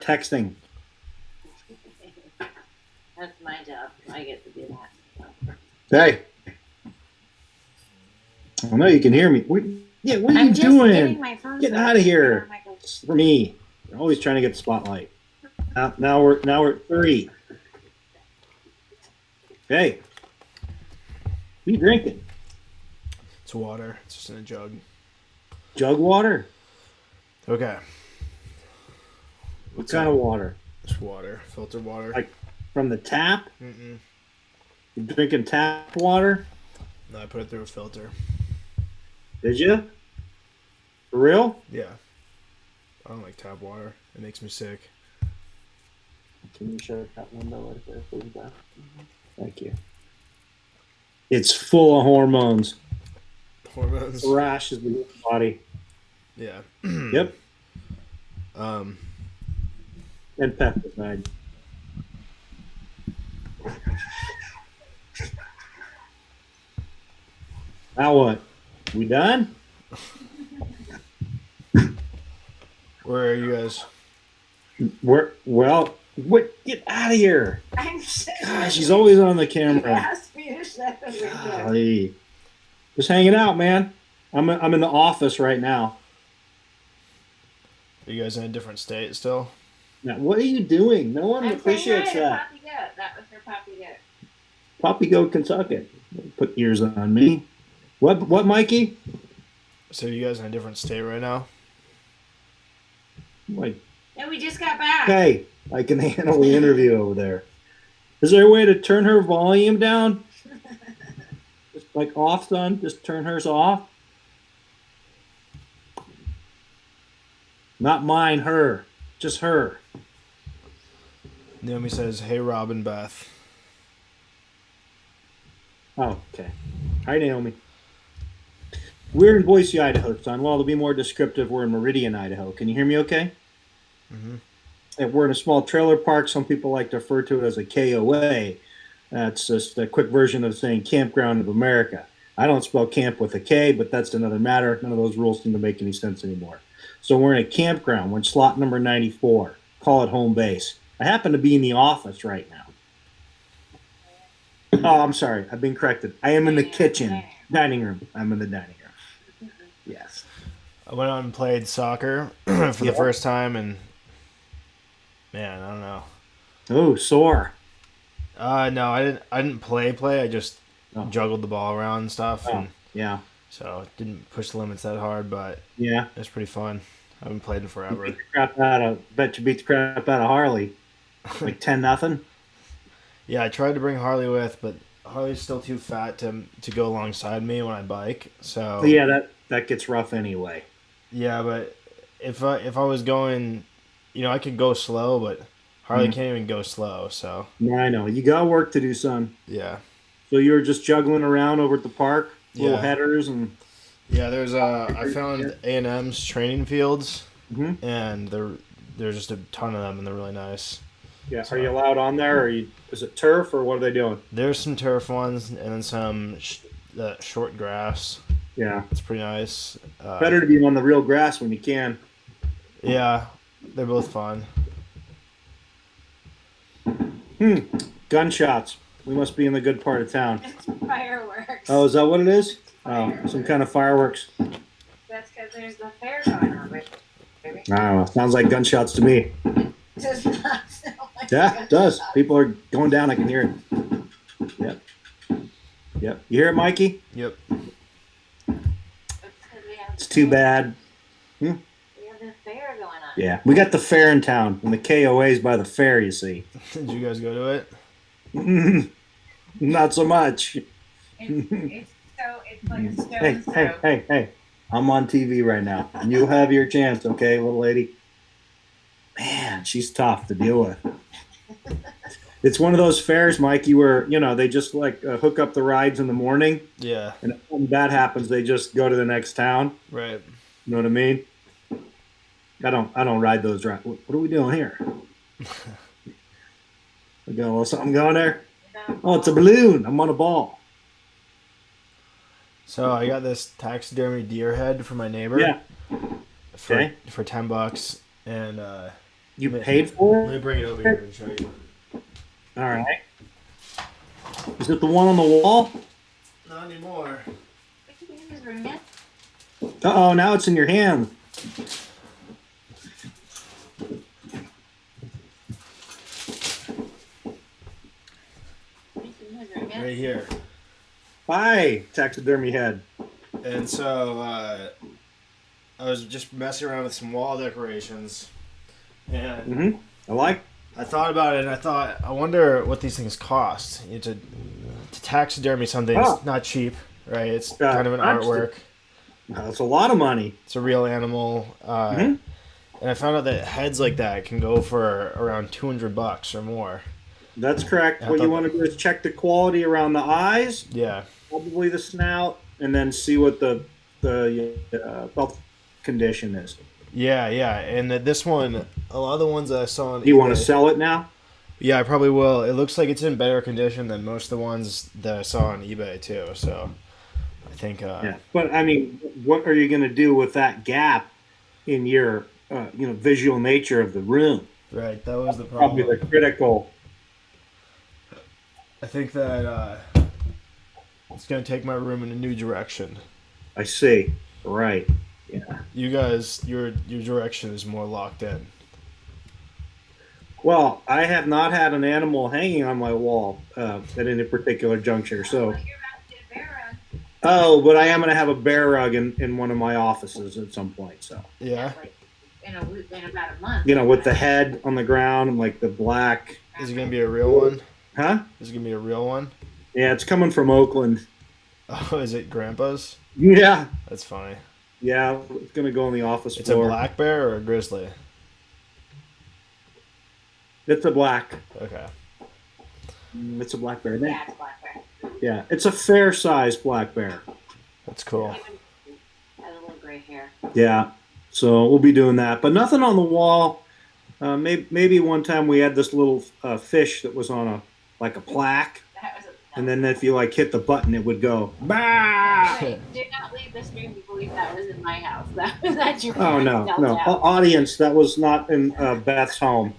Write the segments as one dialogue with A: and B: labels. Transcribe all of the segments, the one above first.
A: Texting.
B: That's my job. I get to do that.
A: Hey. I know you can hear me. What are you
B: I'm just
A: doing?
B: getting my phone.
A: Get out of here. It's for me. You're always trying to get the spotlight. Now we're at 3. Hey. What are you drinking?
C: It's water. It's just in a jug.
A: Jug water?
C: Okay.
A: What kind of water?
C: It's water. Filtered water.
A: Like from the tap?
C: Mm-mm.
A: You drinking tap water?
C: No, I put it through a filter.
A: Did you? For real?
C: Yeah. I don't like tap water. It makes me sick.
A: Can you shut that window right there, please? Thank you. It's full of hormones.
C: Hormones.
A: Rash is the body.
C: Yeah.
A: Yep.
C: Um.
A: And pesticide. Now what? We done?
C: Where are you guys?
A: Well, what? Get out of here!
B: I'm
A: Gosh, she's always on the
B: You
A: camera.
B: asked me to shut the window.
A: Golly. Just hanging out, man. I'm in the office right now.
C: Are you guys in a different state still?
A: Now, what are you doing? No one
B: I'm
A: appreciates
B: saying hi to
A: that.
B: Poppy Goat. That was her Poppy Goat.
A: Poppy Goat can suck it. Put ears on me. What, Mikey?
C: So you guys in a different state right now?
A: Like,
B: No, we just got back.
A: hey, I can handle the interview over there. Is there a way to turn her volume down? Just like off, son? Just turn hers off? Not mine, her. Just her.
C: Naomi says, "Hey, Robin Beth."
A: Oh, okay. Hi, Naomi. We're in Boise, Idaho, son. Well, to be more descriptive, we're in Meridian, Idaho. Can you hear me okay?
C: Mm-hmm.
A: And we're in a small trailer park. Some people like to refer to it as a KOA. That's just a quick version of saying Campground of America. I don't spell camp with a K, but that's another matter. None of those rules seem to make any sense anymore. So we're in a campground. We're in slot number 94. Call it home base. I happen to be in the office right now. Oh, I'm sorry. I've been corrected. I am in the kitchen. Dining room. I'm in the dining room. Yes.
C: I went out and played soccer for the first time, and man, I don't know.
A: Oh, sore.
C: No, I didn't play. I just juggled the ball around and stuff.
A: Oh,
C: and
A: yeah.
C: So didn't push the limits that hard, but
A: yeah,
C: it was pretty fun. I haven't played in forever.
A: Bet you beat the crap out of Harley. Like 10-0.
C: Yeah, I tried to bring Harley with, but Harley's still too fat to go alongside me when I bike. So
A: yeah, that gets rough anyway.
C: Yeah, but if I was going, I could go slow, but Harley can't even go slow. So
A: yeah, I know you got work to do, son.
C: Yeah.
A: So you were just juggling around over at the park, little headers and.
C: Yeah, there's I found A&M's training fields, and there's just a ton of them, and they're really nice.
A: Yeah, so, are you allowed on there, or is it turf, or what are they doing?
C: There's some turf ones, and then some short grass.
A: Yeah,
C: it's pretty nice.
A: Better to be on the real grass when you can.
C: Yeah, they're both fun.
A: Gunshots. We must be in the good part of town.
B: It's fireworks.
A: Oh, is that what it is? Fireworks. Oh, some kind of fireworks.
B: That's because there's the fair going on, right?
A: I don't know. Sounds like gunshots to me.
B: It does not sound like
A: Yeah, it does. People are going down. I can hear it. Yep. Yep. You hear it, Mikey?
C: Yep.
A: It's too bad.
B: We have the fair going on.
A: Yeah, we got the fair in town, and the KOA's by the fair, you see.
C: Did you guys go to it?
A: Not so much.
B: It's like a stone's throw.
A: Hey. I'm on TV right now. You have your chance, okay, little lady? Man, she's tough to deal with. It's one of those fairs, Mikey, where, they just hook up the rides in the morning.
C: Yeah.
A: And when that happens, they just go to the next town.
C: Right.
A: You know what I mean? I don't ride those rides. What are we doing here? We got a little something going there? Oh, it's a balloon. I'm on a ball.
C: So I got this taxidermy deer head from my neighbor.
A: Yeah.
C: For $10, and
A: You paid for
C: Let me
A: it?
C: bring it over here and show you.
A: All right. Is it the one on the wall?
C: Not anymore.
A: Uh-oh, now it's in your hand.
C: Right here.
A: Hi, taxidermy head.
C: And so I was just messing around with some wall decorations, and I thought about it, and I wonder what these things cost. To taxidermy something is not cheap, right? It's kind of an artwork.
A: That's a lot of money.
C: It's a real animal, and I found out that heads like that can go for around $200 or more.
A: That's correct. What you want to do is check the quality around the eyes.
C: Yeah.
A: Probably the snout, and then see what the health condition is.
C: Yeah, and this one, a lot of the ones that I saw on
A: Do you want to sell it now?
C: Yeah, I probably will. It looks like it's in better condition than most of the ones that I saw on eBay too. So I think.
A: Yeah, but I mean, what are you going to do with that gap in your, visual nature of the room?
C: Right, that was the problem.
A: Probably the critical.
C: I think that it's going to take my room in a new direction.
A: I see. Right. Yeah.
C: You guys, your direction is more locked in.
A: Well, I have not had an animal hanging on my wall at any particular juncture. So. Oh, but I am going to have a bear rug in one of my offices at some point. So.
C: Yeah.
B: In about a month.
A: With the head on the ground and like the black.
C: Is it going to be a real one?
A: Huh?
C: Is it going to be a real one?
A: Yeah, it's coming from Oakland.
C: Oh, is it Grandpa's?
A: Yeah.
C: That's funny.
A: Yeah, it's going to go on the office floor.
C: It's a black bear or a grizzly?
A: It's a black.
C: Okay.
A: It's a black bear.
B: Yeah, it's black bear.
A: Yeah, it's a fair-sized black bear.
C: That's cool.
B: Has a little gray hair.
A: Yeah, so we'll be doing that. But nothing on the wall. Maybe one time we had this little fish that was on a plaque. And then if you hit the button, it would go. Bah!
B: Wait, do not leave the stream to believe that was in my house. That was at your
A: Oh no. Audience, that was not in Beth's home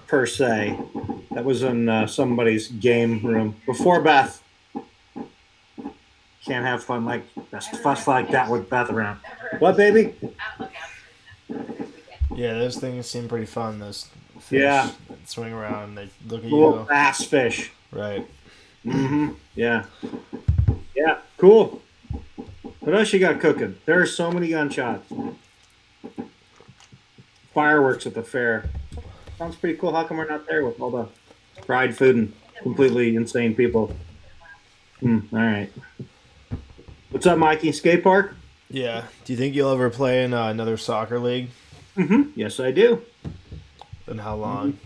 A: per se. That was in somebody's game room before Beth. Can't have fun like fuss like that with Beth around. What, baby?
C: Yeah, those things seem pretty fun. Those fish that swing around, they look at
A: little
C: you.
A: bass fish.
C: Right.
A: Mm-hmm. Yeah. Yeah. Cool. What else you got cooking? There are so many gunshots. Fireworks at the fair. Sounds pretty cool. How come we're not there with all the fried food and completely insane people? All right. What's up, Mikey? Skate park?
C: Yeah. Do you think you'll ever play in another soccer league?
A: Mm-hmm. Yes, I do.
C: And how long?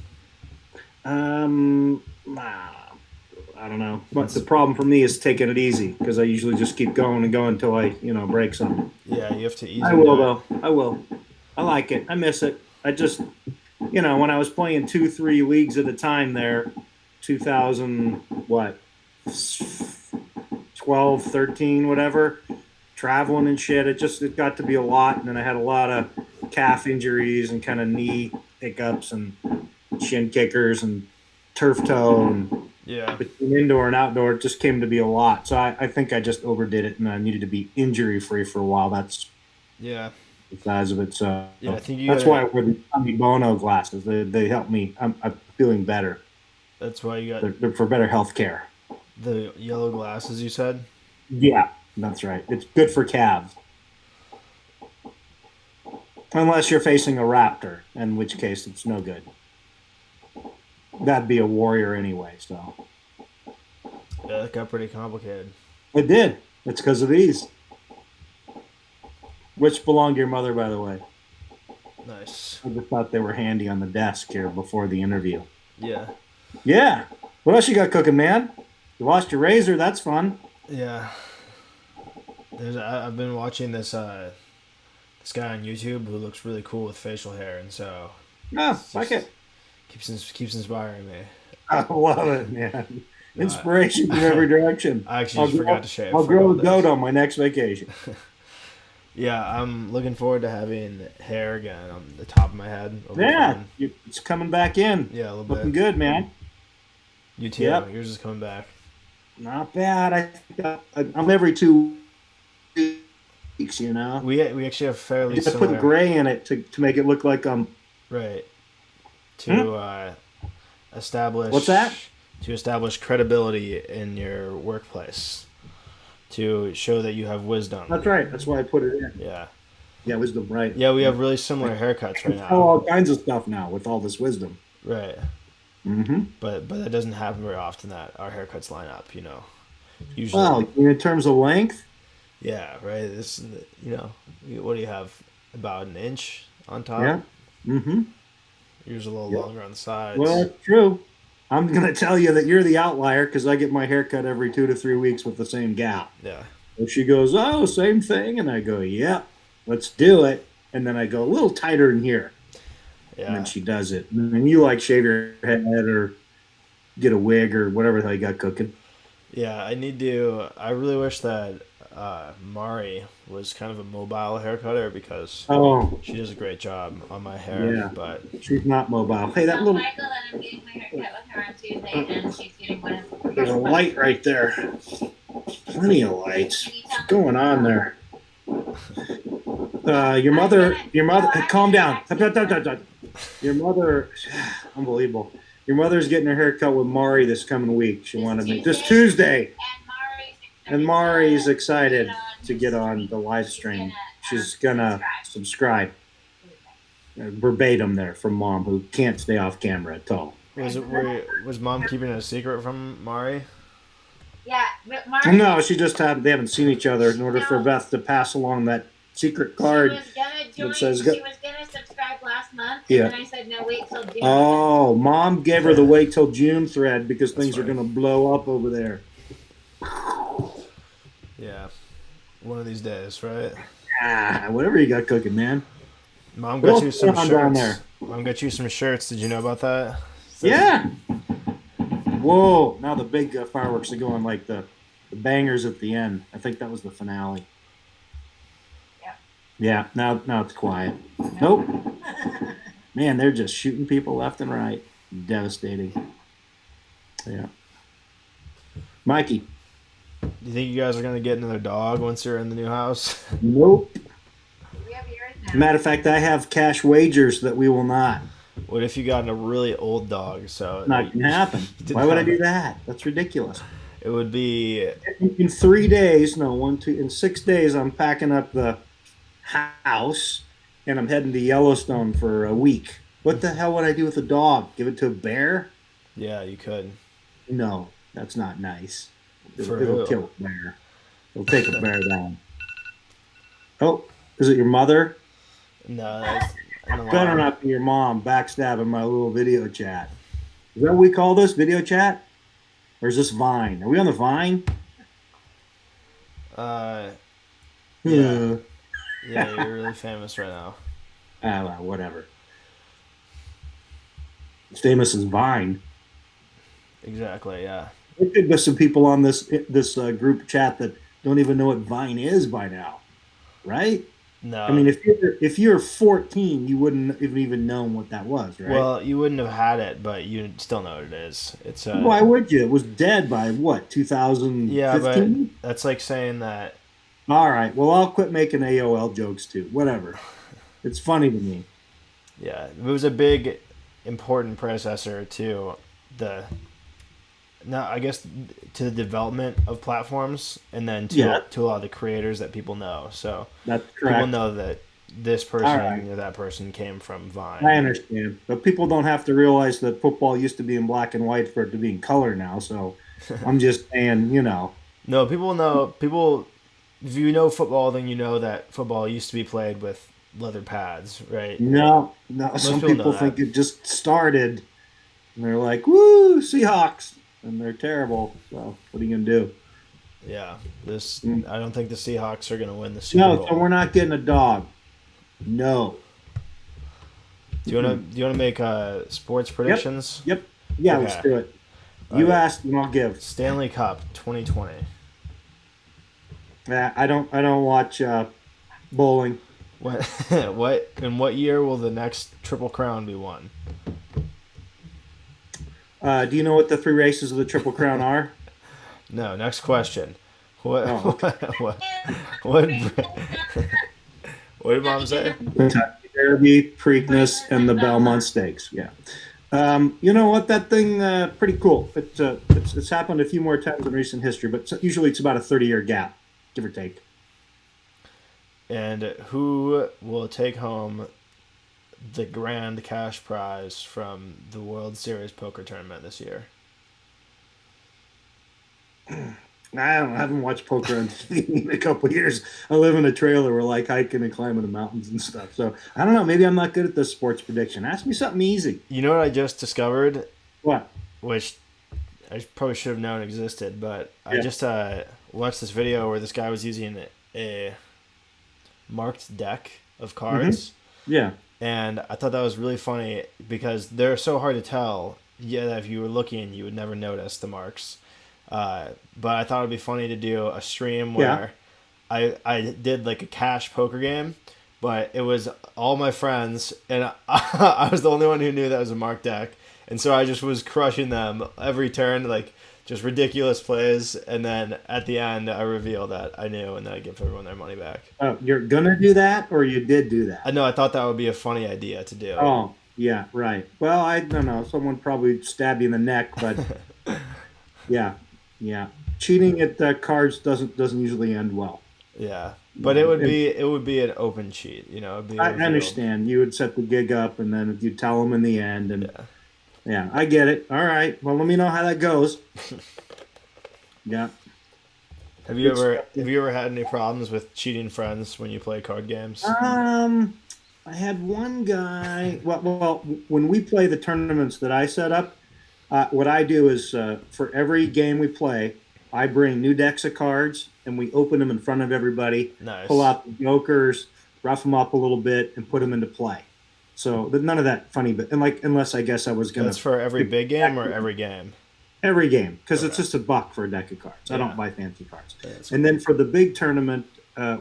A: I don't know. But the problem for me is taking it easy because I usually just keep going and going until I, break something.
C: Yeah, you have to ease.
A: I will though. I will. I like it. I miss it. I just, when I was playing 2-3 leagues at a time there, 2000 what, 12, 13, whatever, traveling and shit. It got to be a lot, and then I had a lot of calf injuries and kind of knee hiccups and shin kickers and turf toe and.
C: Yeah.
A: Between indoor and outdoor, it just came to be a lot. So I think I just overdid it, and I needed to be injury free for a while. That's the size of it. So
C: yeah, I think
A: that's why I wear the Tommy Bono glasses. They help me. I'm feeling better.
C: That's why you got.
A: They're for better health care.
C: The yellow glasses, you said.
A: Yeah, that's right. It's good for calves, unless you're facing a raptor, in which case it's no good. That'd be a warrior anyway, so.
C: Yeah, that got pretty complicated.
A: It did. It's because of these. Which belonged to your mother, by the way.
C: Nice.
A: I just thought they were handy on the desk here before the interview.
C: Yeah.
A: Yeah. What else you got cooking, man? You lost your razor. That's fun.
C: Yeah. I've been watching this this guy on YouTube who looks really cool with facial hair, and so.
A: Oh, like it.
C: Keeps inspiring me.
A: I love it, man. Inspiration from every direction.
C: I actually forgot to shave.
A: I'll grow a goat on my next vacation.
C: Yeah, I'm looking forward to having hair again on the top of my head. It'll be
A: Yeah,
C: fun.
A: it's coming back in.
C: Yeah, a little
A: Looking
C: bit.
A: good, man.
C: You too.
A: Yep,
C: Yours is coming back.
A: not bad. I think I'm every 2 weeks.
C: We actually have fairly
A: I put
C: similar.
A: gray in it to make it look like
C: Right.
A: Hmm?
C: To
A: What's that?
C: establish credibility in your workplace, to show that you have wisdom.
A: That's right. That's why I put it in.
C: Yeah.
A: Yeah, wisdom, right?
C: Yeah, we
A: Yeah.
C: have really similar
A: I
C: haircuts right
A: can tell
C: now.
A: all kinds of stuff now with all this wisdom.
C: Right.
A: Mm-hmm.
C: But that doesn't happen very often that our haircuts line up, Usually.
A: Well, in terms of length,
C: Yeah, right. This, what do you have? About an inch on top?
A: yeah. Mm-hmm.
C: Yours a little
A: Yeah.
C: longer on the sides.
A: Well, that's true. I'm gonna tell you that you're the outlier because I get my hair cut every 2 to 3 weeks with the same gal.
C: Yeah.
A: And she goes, "Oh, same thing," and I go, "Yeah, let's do it." And then I go a little tighter in here, and then
C: Yeah.
A: she does it. And then you like shave your head or get a wig or whatever the hell you got cooking.
C: Yeah, I need to. I really wish that Mari was kind of a mobile hair cutter because
A: Oh,
C: she does a great job on my hair.
A: yeah,
C: But
A: she's not mobile. Hey, that
B: Tell
A: little
B: Michael that I'm getting my haircut with her on Tuesday, and she's getting one of
A: there's a light right there. Plenty of lights. What's going on there? Your mother, calm down. Your mother, unbelievable. Your mother's getting her hair cut with Mari this coming week. She wanted me this Tuesday, and Mari's excited to get on the live stream. She's gonna subscribe verbatim there from Mom, who can't stay off camera at all.
C: was Mom keeping it a secret from Mari?
B: Yeah, but Mari.
A: No, they haven't seen each other in order for Beth to pass along that secret card.
B: She was gonna join.
A: that says
B: She was gonna subscribe last month,
A: Yeah.
B: and then I said no, wait till June.
A: Oh, Mom gave her the wait till June thread because things are
C: funny.
A: going to blow up over there.
C: Yeah. One of these days, right?
A: Whatever you got cooking, man.
C: Mom
A: What
C: got
A: else
C: you
A: is
C: some
A: going on down
C: shirts.
A: there?
C: Mom got you some shirts. Did you know about that?
A: Yeah. Whoa! Now the big fireworks are going like the bangers at the end. I think that was the finale.
B: Yeah.
A: Yeah. Now it's quiet. Nope. Man, they're just shooting people left and right. Devastating. Yeah. Mikey.
C: Do you think you guys are gonna get another dog once you're in the new house?
A: Nope.
B: We have yours now.
A: Matter of fact, I have cash wagers that we will not.
C: What if you got a really old dog? So
A: Not gonna happen.
C: didn't
A: Why would I
C: have
A: do
C: it.
A: that? That's ridiculous.
C: It would be
A: In 3 days, no, in 6 days, I'm packing up the house and I'm heading to Yellowstone for a week. What the hell would I do with a dog? Give it to a bear?
C: yeah, you could.
A: No, that's not nice.
C: For
A: It'll
C: who?
A: kill a bear. It'll take a bear down. Oh, is it your mother?
C: No, that's
A: Better not be your mom backstabbing my little video chat. Is that what we call this? Video chat? Or is this Vine? Are we on the Vine?
C: Yeah.
A: Yeah.
C: Yeah, you're really famous right now.
A: Well, whatever. As famous as Vine.
C: Exactly. Yeah.
A: There could be some people on this group chat that don't even know what Vine is by now, right?
C: No.
A: I mean, if you're 14, you wouldn't have even known what that was, right?
C: Well, you wouldn't have had it, but you still know what it is. It's
A: Why would you? It was dead by what, 2015?
C: yeah, but that's like saying that.
A: All right. Well, I'll quit making AOL jokes too. Whatever. It's funny to me.
C: Yeah, it was a big, important predecessor to the. No, I guess to the development of platforms, and then to a lot of the creators that people know. So
A: That's correct.
C: people know that this person
A: right.
C: or that person came from Vine.
A: I understand, but people don't have to realize that football used to be in black and white for it to be in color now. So I'm just saying,
C: No, people know. People, if you know football, then you know that football used to be played with leather pads, right?
A: No.
C: Most
A: Some
C: people
A: people
C: know
A: think
C: that.
A: it just started, and they're like, "Woo, Seahawks!" and they're terrible. So what are you gonna do?
C: Yeah, I don't think the Seahawks are going to win the Super Bowl.
A: No, so we're not getting a dog. No.
C: Do you want to make sports predictions?
A: Yep. Yeah,
C: Okay.
A: let's do it.
C: All
A: You
C: right.
A: asked, and I'll give.
C: Stanley Cup 2020.
A: I don't watch Bowling.
C: What? What? In what year will the next Triple Crown be won?
A: Do you know what the 3 races of the Triple Crown are?
C: No. Next question. What?
A: Oh, okay.
C: What? What did Mom say?
A: Kentucky Derby, Preakness, and the Belmont Stakes. Yeah. You know what? That thing, pretty cool. It's happened a few more times in recent history, but usually it's about a 30-year gap, give or take.
C: And who will take home the grand cash prize from the World Series poker tournament this year?
A: I haven't watched poker on TV in a couple of years. I live in a trailer. We're like hiking and climbing the mountains and stuff. So I don't know. Maybe I'm not good at this sports prediction. Ask me something easy.
C: You know what I just discovered?
A: What?
C: Which I probably should have known existed, but I
A: Yeah.
C: just watched this video where this guy was using a marked deck of cards,
A: Yeah.
C: and I thought that was really funny because they're so hard to tell. Yeah, if you were looking, you would never notice the marks. But I thought it'd be funny to do a stream where I did like a cash poker game, but it was all my friends, and I was the only one who knew that was a marked deck, and so I just was crushing them every turn, like just ridiculous plays, and then at the end I reveal that I knew, and then I give everyone their money back.
A: Oh, you're gonna do that, or you did do that?
C: I know I thought that would be a funny idea to do.
A: Oh, yeah, right. Well, I don't know. Someone probably stabbed you in the neck, but yeah, yeah. Cheating at cards doesn't usually end well.
C: Yeah, but it would be an open cheat, it'd be
A: I
C: revealed.
A: understand. You would set the gig up, and then you tell them in the end, and
C: Yeah.
A: yeah, I get it. All right. Well, let me know how that goes. Yeah.
C: Have you ever had any problems with cheating friends when you play card games?
A: I had one guy. Well, when we play the tournaments that I set up, what I do is for every game we play, I bring new decks of cards and we open them in front of everybody, pull
C: Nice.
A: out the jokers, rough them up a little bit, and put them into play. So none of that funny, but and like unless I guess I was gonna
C: That's for every big game or every game?
A: every game because it's
C: Okay.
A: just $1 for a deck of cards. I
C: Yeah.
A: don't buy fancy cards.
C: Yeah, that's
A: And
C: cool.
A: then for the big tournament,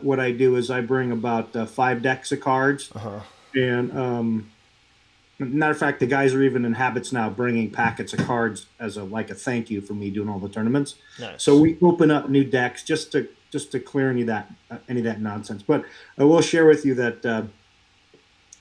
A: what I do is I bring about 5 decks of cards,
C: Uh-huh.
A: and matter of fact, the guys are even in habits now bringing packets of cards as a thank you for me doing all the tournaments. So
C: Nice.
A: we open up new decks just to clear any of that nonsense. But I will share with you that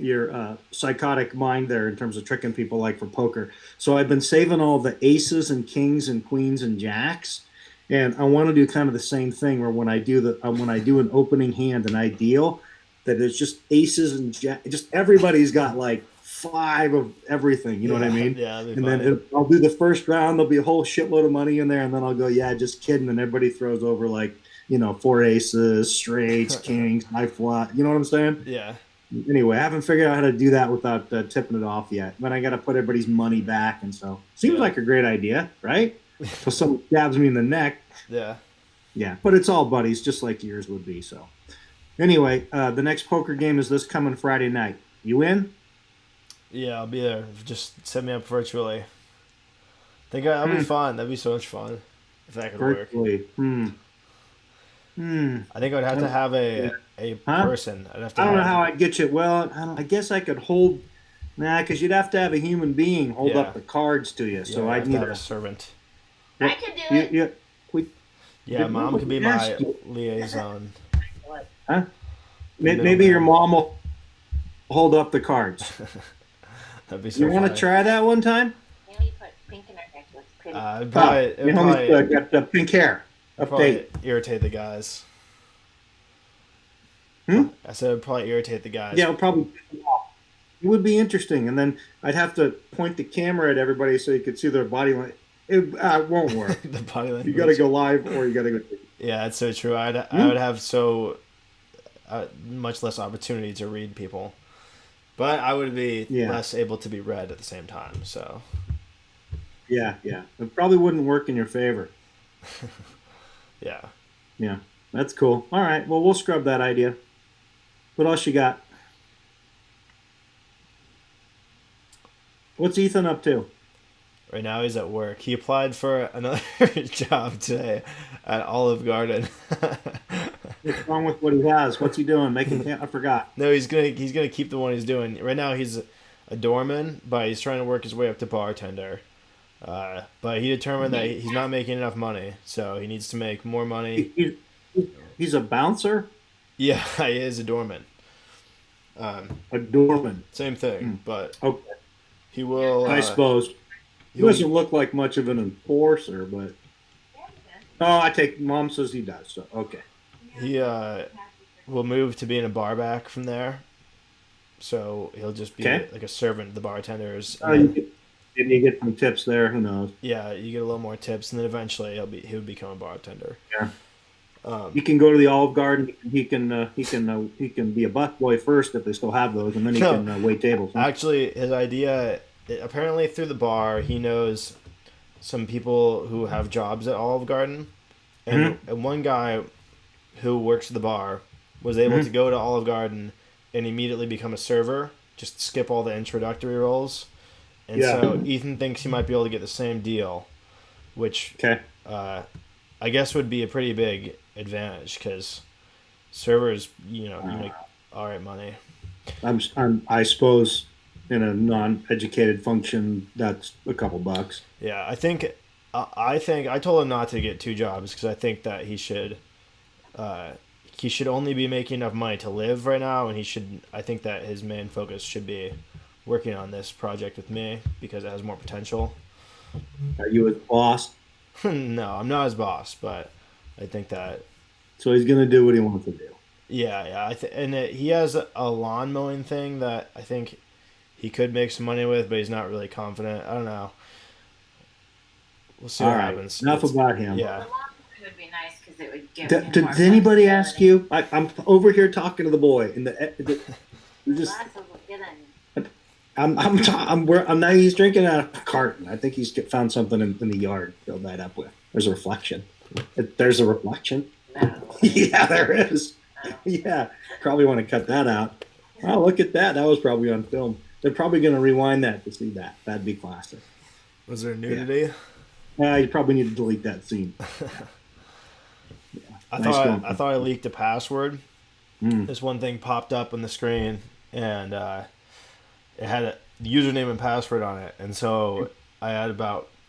A: your psychotic mind there in terms of tricking people like for poker. So I've been saving all the aces and kings and queens and jacks, and I want to do kind of the same thing where when I do an opening hand and I deal, that it's just aces and just everybody's got like 5 of everything. You know what I
C: Yeah,
A: mean?
C: yeah, that'd be
A: And then
C: funny.
A: I'll do the first round. There'll be a whole shitload of money in there, and then I'll go, yeah, just kidding. And everybody throws over like 4 aces, straights, kings, high flat. You know what I'm saying?
C: Yeah.
A: Anyway, I haven't figured out how to do that without tipping it off yet. But I got to put everybody's money back, and so seems
C: Yeah.
A: like a great idea, right? So someone stabs me in the neck,
C: Yeah.
A: yeah. But it's all buddies, just like yours would be. So anyway, the next poker game is this coming Friday night. You in?
C: Yeah, I'll be there. Just set me up virtually. Think that'll be fun. That'd be so much fun if that could work.
A: Virtually. Hmm.
C: I think I would have to have a
A: Huh?
C: person. I'd have to
A: I don't know
C: have.
A: how I'd get you. Well, I guess I could hold. Nah, because you'd have to have a human being hold
C: Yeah.
A: up the cards to you. So
C: Yeah, I'd
A: I'd
C: have to
A: need
C: have
A: a.
C: a servant.
B: I could do it.
A: We,
C: Yeah,
A: Did
C: mom
A: we
C: could be
A: ask
C: my
A: you?
C: liaison.
A: huh?
C: The
A: Maybe your
C: middleman.
A: mom will hold up the cards.
C: That'd be so
A: You want to
C: funny.
A: try that one time?
B: You know, you put pink in her neck. Looks pretty.
C: It'd
A: Ah,
C: probably,
A: your homie's got the pink hair.
C: probably
A: Update.
C: irritate the guys.
A: Hmm?
C: I said it'd probably irritate the guys.
A: Yeah, it'll probably. It would be interesting, and then I'd have to point the camera at everybody so you could see their body language. It won't work.
C: The body language.
A: You got to go live, or you got to go.
C: Yeah, that's so true. I
A: Hmm?
C: would have so much less opportunity to read people, but I would be
A: Yeah.
C: less able to be read at the same time. So
A: Yeah, yeah. It probably wouldn't work in your favor.
C: yeah,
A: Yeah, that's cool. All right, well, we'll scrub that idea. What else you got? What's Ethan up to?
C: right now he's at work. He applied for another job today at Olive Garden.
A: What's wrong with what he has? What's he doing? Making I forgot.
C: No, he's gonna keep the one he's doing right now. He's a doorman, but he's trying to work his way up to bartender. But he determined that he's not making enough money, so he needs to make more money.
A: He's a bouncer,
C: Yeah, he is a doorman.
A: a doorman.
C: Same thing, but
A: Okay,
C: he will.
A: I suppose he
C: He'll,
A: doesn't look like much of an enforcer, but I take. Mom says he does. So okay.
C: he will move to being a barback from there. So he'll just be
A: Okay.
C: like a servant to the bartenders, and
A: You
C: then
A: maybe you get some tips there. Who knows?
C: yeah, you get a little more tips, and then eventually he would become a bartender.
A: Yeah.
C: Um,
A: He can go to the Olive Garden. He can be a busboy first if they still have those, and then he
C: No.
A: can wait tables. Huh?
C: Actually, his idea apparently through the bar, he knows some people who have jobs at Olive Garden, and one guy who works at the bar was able to go to Olive Garden and immediately become a server, just skip all the introductory roles. And
A: Yeah.
C: so Ethan thinks he might be able to get the same deal, which
A: Okay.
C: I guess would be a pretty big advantage because servers, you make all right money.
A: I suppose in a non-educated function, that's a couple bucks.
C: Yeah, I told him not to get two jobs because I think that he should only be making enough money to live right now, and I think that his main focus should be working on this project with me because it has more potential.
A: Are you his boss?
C: No, I'm not his boss, but I think that
A: So he's gonna do what he wants to do.
C: yeah. He has a lawn mowing thing that I think he could make some money with, but he's not really confident. I don't know. We'll see
A: All
C: what
A: right.
C: happens.
A: Enough about him.
C: Yeah.
B: It would be nice because it would give
A: Did,
B: him
A: did,
B: more
A: did anybody
B: flexibility.
A: ask you? I'm over here talking to the boy, and you just I'm now he's drinking out of a carton. I think he's found something in the yard to fill that up with. There's a reflection. There's a reflection.
B: No.
A: Yeah, there is. Yeah, probably want to cut that out. Oh, look at that. That was probably on film. They're probably going to rewind that to see that. That'd be classic.
C: Was there nudity?
A: You probably need to delete that scene.
C: I
A: Nice
C: thought
A: going.
C: I thought I leaked a password.
A: Mm.
C: This one thing popped up on the screen, and it had a username and password on it. And so I had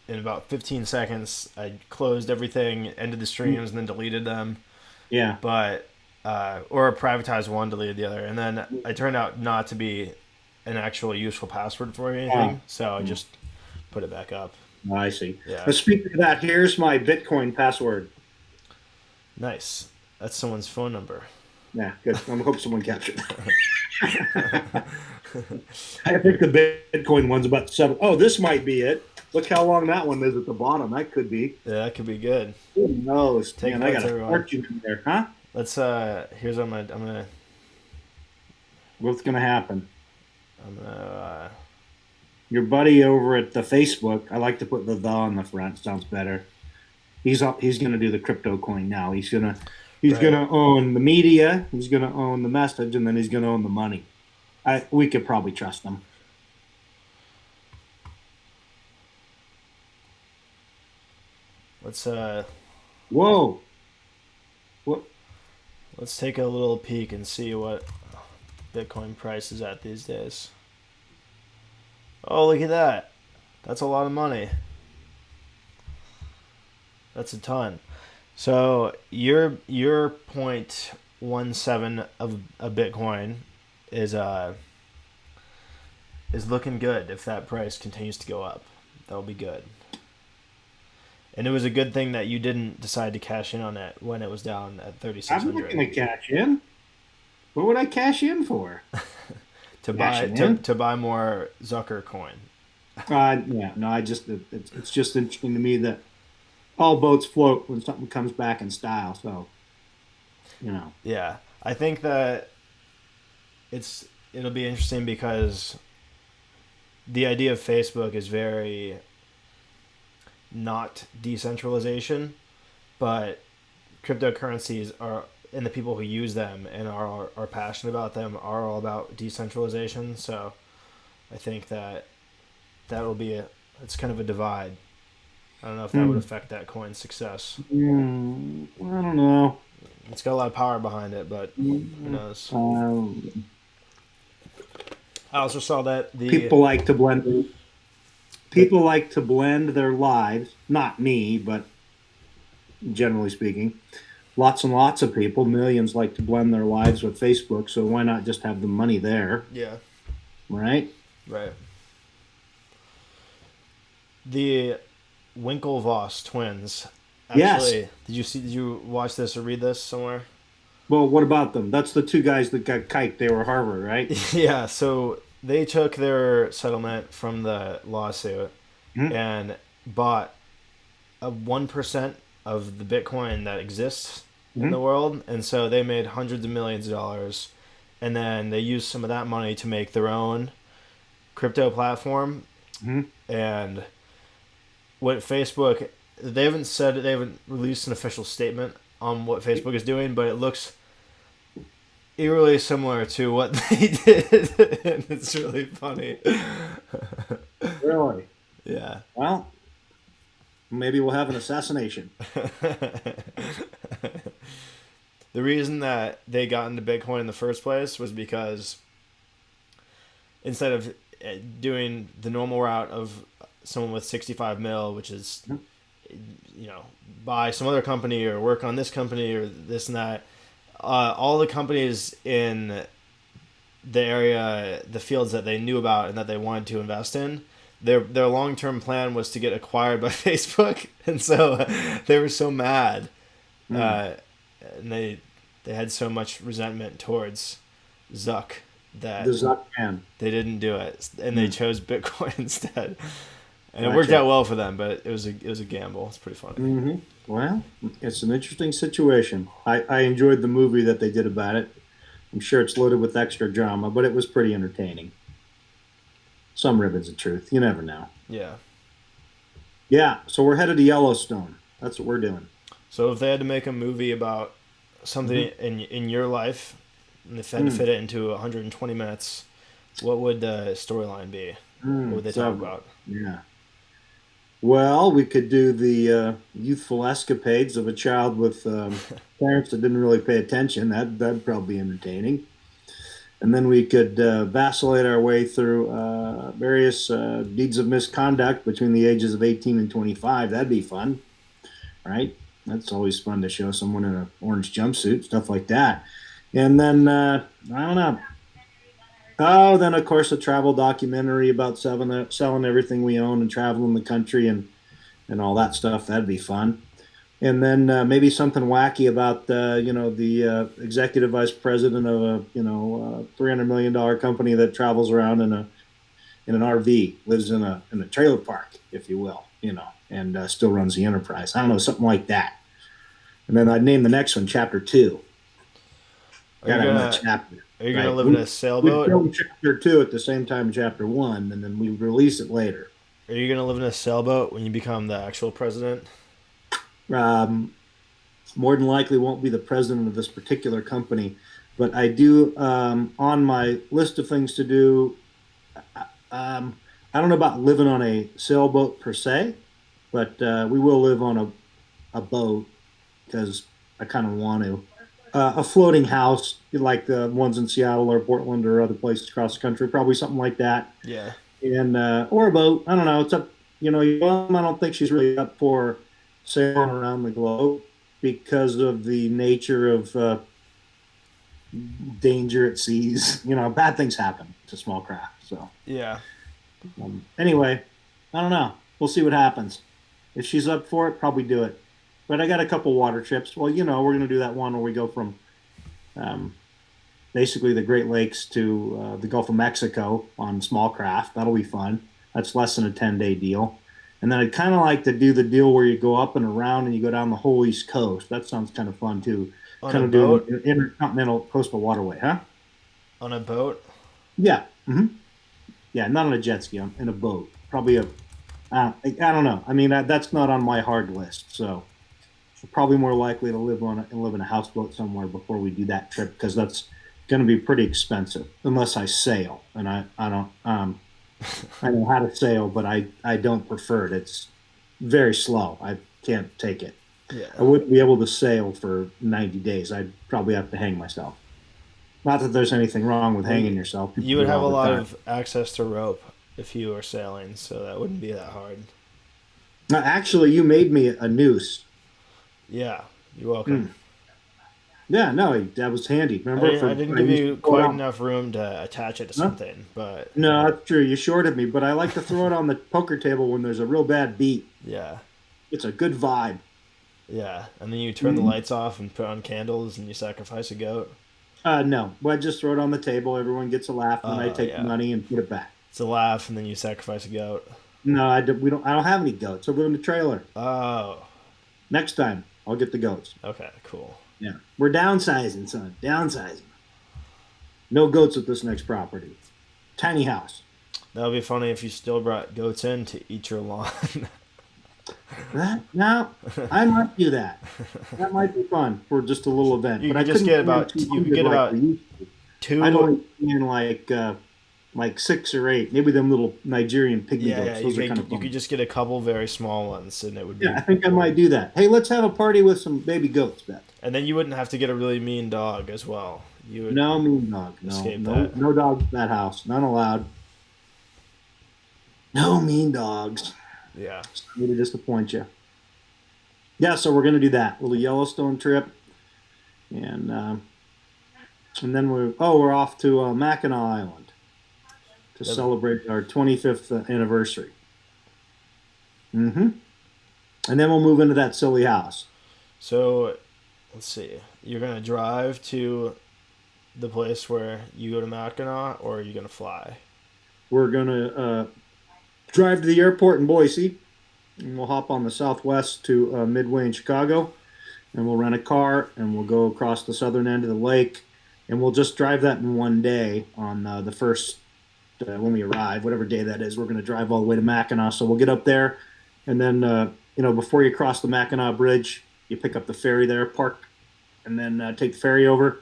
C: in about 15 seconds, I closed everything, ended the streams, and then deleted them.
A: Yeah.
C: But or privatized one, deleted the other, and then it turned out not to be an actual useful password for anything. So I just put it back up.
A: Oh, I see.
C: Yeah.
A: But speaking of that, here's my Bitcoin password.
C: Nice. That's someone's phone number.
A: Yeah, good. I hope someone captured that. I think the Bitcoin one's about 7. Oh, this might be it. Look how long that one is at the bottom. That could be.
C: Yeah, that could be good.
A: Who knows?
C: Take
A: Man, I
C: notes,
A: got a
C: everyone.
A: fortune in there, huh?
C: Let's here's what I'm gonna
A: What's going to happen? Your buddy over at the Facebook, I like to put the on the front. Sounds better. He's going to do the crypto coin now. He's
C: Right.
A: going to own the media. He's going to own the message, and then he's going to own the money. We could probably trust him.
C: let's
A: Whoa. What?
C: let's take a little peek and see what Bitcoin price is at these days. Oh, look at that. That's a lot of money. That's a ton. So your 0.17 of a Bitcoin is looking good if that price continues to go up. That'll be good. And it was a good thing that you didn't decide to cash in on it when it was down at
A: I'm not
C: 3,600
A: going to cash in. What would I cash in for?
C: to
A: Cashing
C: buy
A: in?
C: to buy more Zucker coin.
A: Yeah, no, it's just interesting to me that all boats float when something comes back in style. So,
C: Yeah, I think that it'll be interesting because the idea of Facebook is very not decentralization, but cryptocurrencies are, and the people who use them and are passionate about them are all about decentralization. So I think that will be it's kind of a divide. I don't know if that would affect that coin's success.
A: I don't know.
C: It's got a lot of power behind it, but who knows? I also saw that the
A: People like to blend. People like to blend their lives. Not me, but generally speaking, lots and lots of people, millions, like to blend their lives with Facebook. So why not just have the money there,
C: yeah,
A: right?
C: right. The Winklevoss twins.
A: Yes.
C: Actually, did you watch this or read this somewhere?
A: Well, what about them? That's the two guys that got kiked. They were Harvard, right?
C: Yeah, so they took their settlement from the lawsuit
A: Mhm.
C: and bought a 1% of the Bitcoin that exists in the
A: Mhm.
C: world, and so they made hundreds of millions of dollars, and then they used some of that money to make their own crypto platform.
A: Mhm.
C: And what Facebook, they haven't released an official statement on what Facebook is doing, but it looks eerily similar to what they did, and it's really funny.
A: Really?
C: Yeah.
A: Well, maybe we'll have an assassination.
C: The reason that they got into Bitcoin in the first place was because instead of doing the normal route of someone with 65 mil, which is,
A: Mhm.
C: buy some other company or work on this company or this and that, all the companies in the area, the fields that they knew about and that they wanted to invest in, their long term plan was to get acquired by Facebook, and so they were so mad,
A: Mm.
C: uh, and they had so much resentment towards Zuck
A: The
C: that
A: Zuck man.
C: they didn't do it, and they
A: Mm.
C: chose Bitcoin instead, and it worked
A: Gotcha.
C: out well for them. But it was a gamble. It's pretty funny.
A: Well, it's an interesting situation. I enjoyed the movie that they did about it. I'm sure it's loaded with extra drama, but it was pretty entertaining. Some ribbons of truth. You never know.
C: Yeah.
A: Yeah, so we're headed to Yellowstone. That's what we're doing.
C: So if they had to make a movie about something
A: hmm
C: in your life, and they had to
A: Mm,
C: fit it into 120 minutes, what would the storyline be? What would they talk
A: several.
C: about?
A: Yeah. Well, we could do the youthful escapades of a child with parents that didn't really pay attention. That'd probably be entertaining. And then we could vacillate our way through various deeds of misconduct between the ages of 18 and 25. That'd be fun, right? That's always fun to show someone in an orange jumpsuit, stuff like that. And then, I don't know. Oh, then of course a travel documentary about selling everything we own and traveling the country and all that stuff. That'd be fun. And then maybe something wacky about the executive vice president of a $300 million company that travels around in an RV, lives in a trailer park, if you will, and still runs the enterprise. I don't know, something like that. And then I'd name the next one Chapter Two.
C: Are
A: Got
C: you
A: to have another
C: gonna
A: chapter,
C: are you gonna
A: right?
C: live in a
A: We'd
C: sailboat?
A: film Chapter Two at the same time Chapter One, and then we release it later.
C: Are you gonna live in a sailboat when you become the actual president?
A: Um, More than likely won't be the president of this particular company, but I do on my list of things to do. I don't know about living on a sailboat per se, but we will live on a boat because I kind of want to. A floating house like the ones in Seattle or Portland or other places across the country, probably something like that,
C: Yeah.
A: and or a boat. I don't know. It's up. Your mom, I don't think she's really up for sailing around the globe because of the nature of danger at seas. Bad things happen to small craft. So
C: Yeah.
A: anyway, I don't know. We'll see what happens. If she's up for it, probably do it. But I got a couple water trips. Well, we're going to do that one where we go from um, basically the Great Lakes to the Gulf of Mexico on small craft. That'll be fun. That's less than a 10-day deal. And then I'd kind of like to do the deal where you go up and around and you go down the whole East Coast. That sounds kind of fun too.
C: On a
A: Kind of doing
C: boat?
A: an intercontinental coastal waterway, huh?
C: On a boat?
A: Yeah. Yeah, not on a jet ski, in a boat. Probably I don't know. I mean, that's not on my hard list. So probably more likely to live in a houseboat somewhere before we do that trip because that's going to be pretty expensive unless I sail. And I don't I know how to sail, but I don't prefer it. It's very slow. I can't take it.
C: Yeah.
A: I wouldn't be able to sail for 90 days. I'd probably have to hang myself. Not that there's anything wrong with
C: Well,
A: hanging yourself. People
C: you
A: do
C: would
A: it
C: have a
A: all the
C: lot
A: time.
C: of access to rope if you were sailing, so that wouldn't be that hard.
A: Now, actually, you made me a noose.
C: Yeah, you're welcome.
A: Mm. Yeah, no, that was handy. Remember,
C: I
A: for
C: didn't
A: I
C: give
A: used to
C: you
A: throw it
C: quite
A: on.
C: enough room to attach it to
A: Huh?
C: something, but
A: No, that's true. You shorted me, but I like to throw it on the poker table when there's a real bad beat.
C: yeah,
A: It's a good vibe.
C: yeah. And then you turn the
A: Mhm.
C: lights off and put on candles and you sacrifice a goat.
A: No, but I just throw it on the table. Everyone gets a laugh, and then I take the
C: Yeah.
A: money and put it back.
C: It's a laugh and then you sacrifice a goat.
A: No, I don't, we don't. I don't have any goats. I live in the trailer.
C: Oh,
A: Next time, I'll get the goats.
C: okay, cool.
A: Yeah, we're downsizing, son. Downsizing. No goats at this next property. Tiny house.
C: That would be funny if you still brought goats in to eat your lawn.
A: That now, I might do that. That might be fun for just a little event.
C: You
A: But I
C: could just
A: couldn't
C: get
A: stand
C: about you could
A: 200
C: get
A: like
C: about
A: we used to. I'd
C: two.
A: only stand like 6 or 8. Maybe them little Nigerian pygmy
C: Yeah, yeah.
A: goats. Those are kind of
C: You could
A: fun.
C: just get a couple very small ones, and it would
A: Yeah,
C: be
A: I think I
C: cool.
A: might do that. Hey, let's have a party with some baby goats, Beth.
C: And then you wouldn't have to get a really mean dog as well. You would
A: No mean dog. No,
C: escape
A: no,
C: that.
A: no dogs in that house. None allowed. No mean dogs.
C: Yeah.
A: Sorry to disappoint you. Yeah, so we're gonna do that little Yellowstone trip, and then we're off to Mackinac Island to
C: That-
A: celebrate our 25th anniversary. Mm-hmm. And then we'll move into that silly house.
C: So, let's see. You're gonna drive to the place where you go to Mackinac, or are you gonna fly?
A: We're gonna drive to the airport in Boise, and we'll hop on the Southwest to Midway in Chicago, and we'll rent a car, and we'll go across the southern end of the lake, and we'll just drive that in one day on the first when we arrive, whatever day that is. We're going to drive all the way to Mackinac, so we'll get up there, and then before you cross the Mackinac Bridge, you pick up the ferry there, park, and then take the ferry over,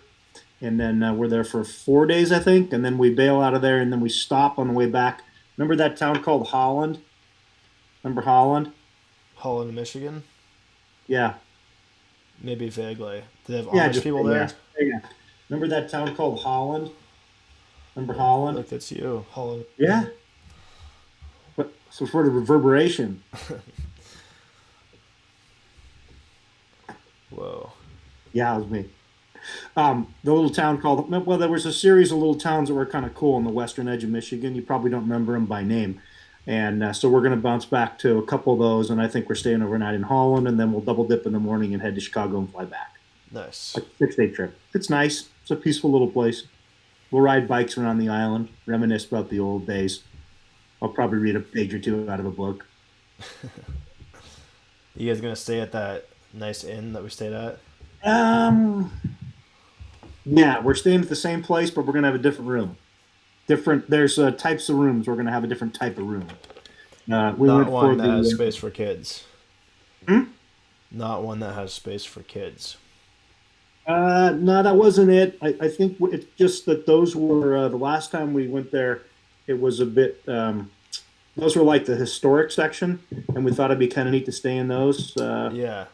A: and then we're there for 4 days, I think, and then we bail out of there, and then we stop on the way back. Remember that town called Holland? Remember Holland?
C: Holland, Michigan?
A: Yeah,
C: Maybe vaguely. Do they have
A: yeah,
C: Amish
A: just
C: people
A: yeah,
C: there?
A: yeah. Remember that town called Holland? Remember Holland?
C: Like that's you, Holland.
A: Yeah. But so for the reverberation,
C: Whoa.
A: yeah, it was me. The little town called well, there was a series of little towns that were kind of cool on the western edge of Michigan. You probably don't remember them by name, and so we're going to bounce back to a couple of those, and I think we're staying overnight in Holland, and then we'll double dip in the morning and head to Chicago and fly back.
C: Nice.
A: Like a 6 day trip. It's nice. It's a peaceful little place. We'll ride bikes around the island, reminisce about the old days. I'll probably read a page or two out of a book.
C: You guys gonna stay at that nice inn that we stayed at?
A: Um, yeah, we're staying at the same place, but we're gonna have a different room. Different. There's types of rooms. We're gonna have a different type of room. We
C: Not
A: went for
C: one that has
A: the.
C: space for kids.
A: Hmm?
C: Not one that has space for kids.
A: No, that wasn't it. I think it's just that those were the last time we went there. It was a bit. Those were like the historic section, and we thought it'd be kind of neat to stay in those
C: Yeah.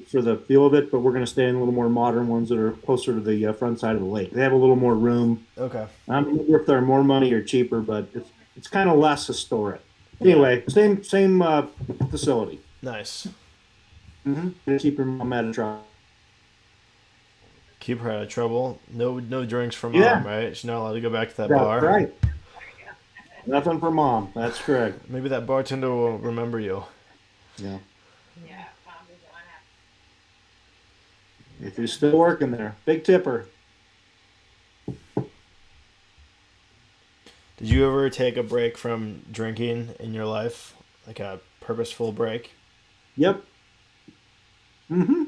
A: for the feel of it. But we're going to stay in a little more modern ones that are closer to the front side of the lake. They have a little more room.
C: Okay.
A: I don't know if they're more money or cheaper, but it's kind of less historic. Anyway, same facility.
C: Nice.
A: Mm-hmm. Keep your mom out of trouble.
C: Keep her out of trouble. No drinks for mom,
A: Yeah,
C: right? She's not allowed to go back to that
A: that's
C: bar.
A: right. Nothing for mom. That's correct.
C: Maybe that bartender will remember you.
A: Yeah.
B: Yeah, mom doesn't want to.
A: If you're still working there, big tipper.
C: Did you ever take a break from drinking in your life? Like a purposeful break?
A: Yep. Mm-hmm.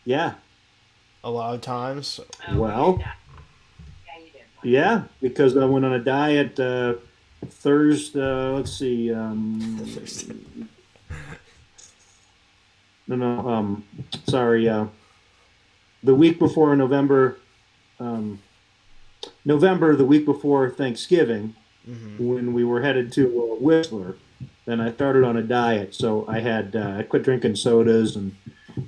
A: Yeah.
C: A lot of times.
B: Oh,
A: Well,
B: yeah, you did.
A: yeah, because I went on a diet Thursday. Let's see. No, no. Sorry. The week before November. November, the week before Thanksgiving,
C: Hmm.
A: when we were headed to Whistler, then I started on a diet. So I quit drinking sodas and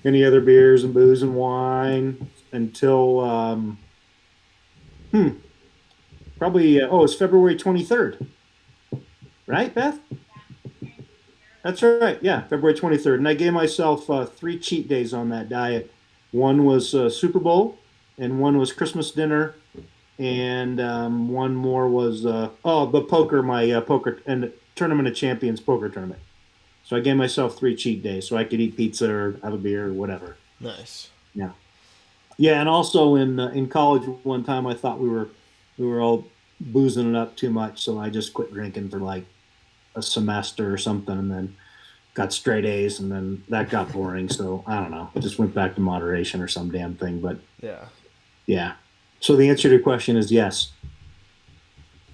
A: any other beers and booze and wine until hmm, probably it's February 23rd, right, Beth? That's right. Yeah, February 23rd. And I gave myself 3 cheat days on that diet. One was Super Bowl, and one was Christmas dinner, and one more was the poker, my poker and Tournament of Champions poker tournament. So I gave myself 3 cheat days so I could eat pizza or have a beer or whatever.
C: Nice.
A: Yeah, yeah. And also in college, one time I thought we were all boozing it up too much, so I just quit drinking for like a semester or something, and then got straight A's, and then that got boring. So I don't know. I just went back to moderation or some damn thing. But
C: Yeah.
A: yeah. So the answer to your question is yes.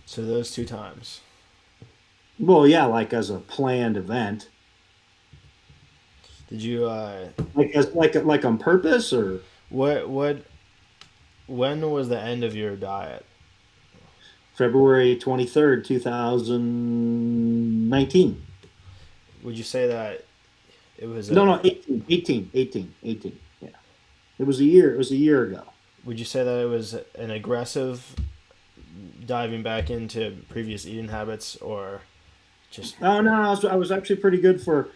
C: So those 2 times.
A: Well, yeah, like as a planned event,
C: Did you
A: like on purpose or
C: what when was the end of your diet?
A: February 23rd, 2019.
C: Would you say that it was
A: No,
C: a
A: no, 18, 18, 18, 18. Yeah. It was a year. It was a year ago.
C: would you say that it was an aggressive diving back into previous eating habits or just
A: Oh no, I was actually pretty good for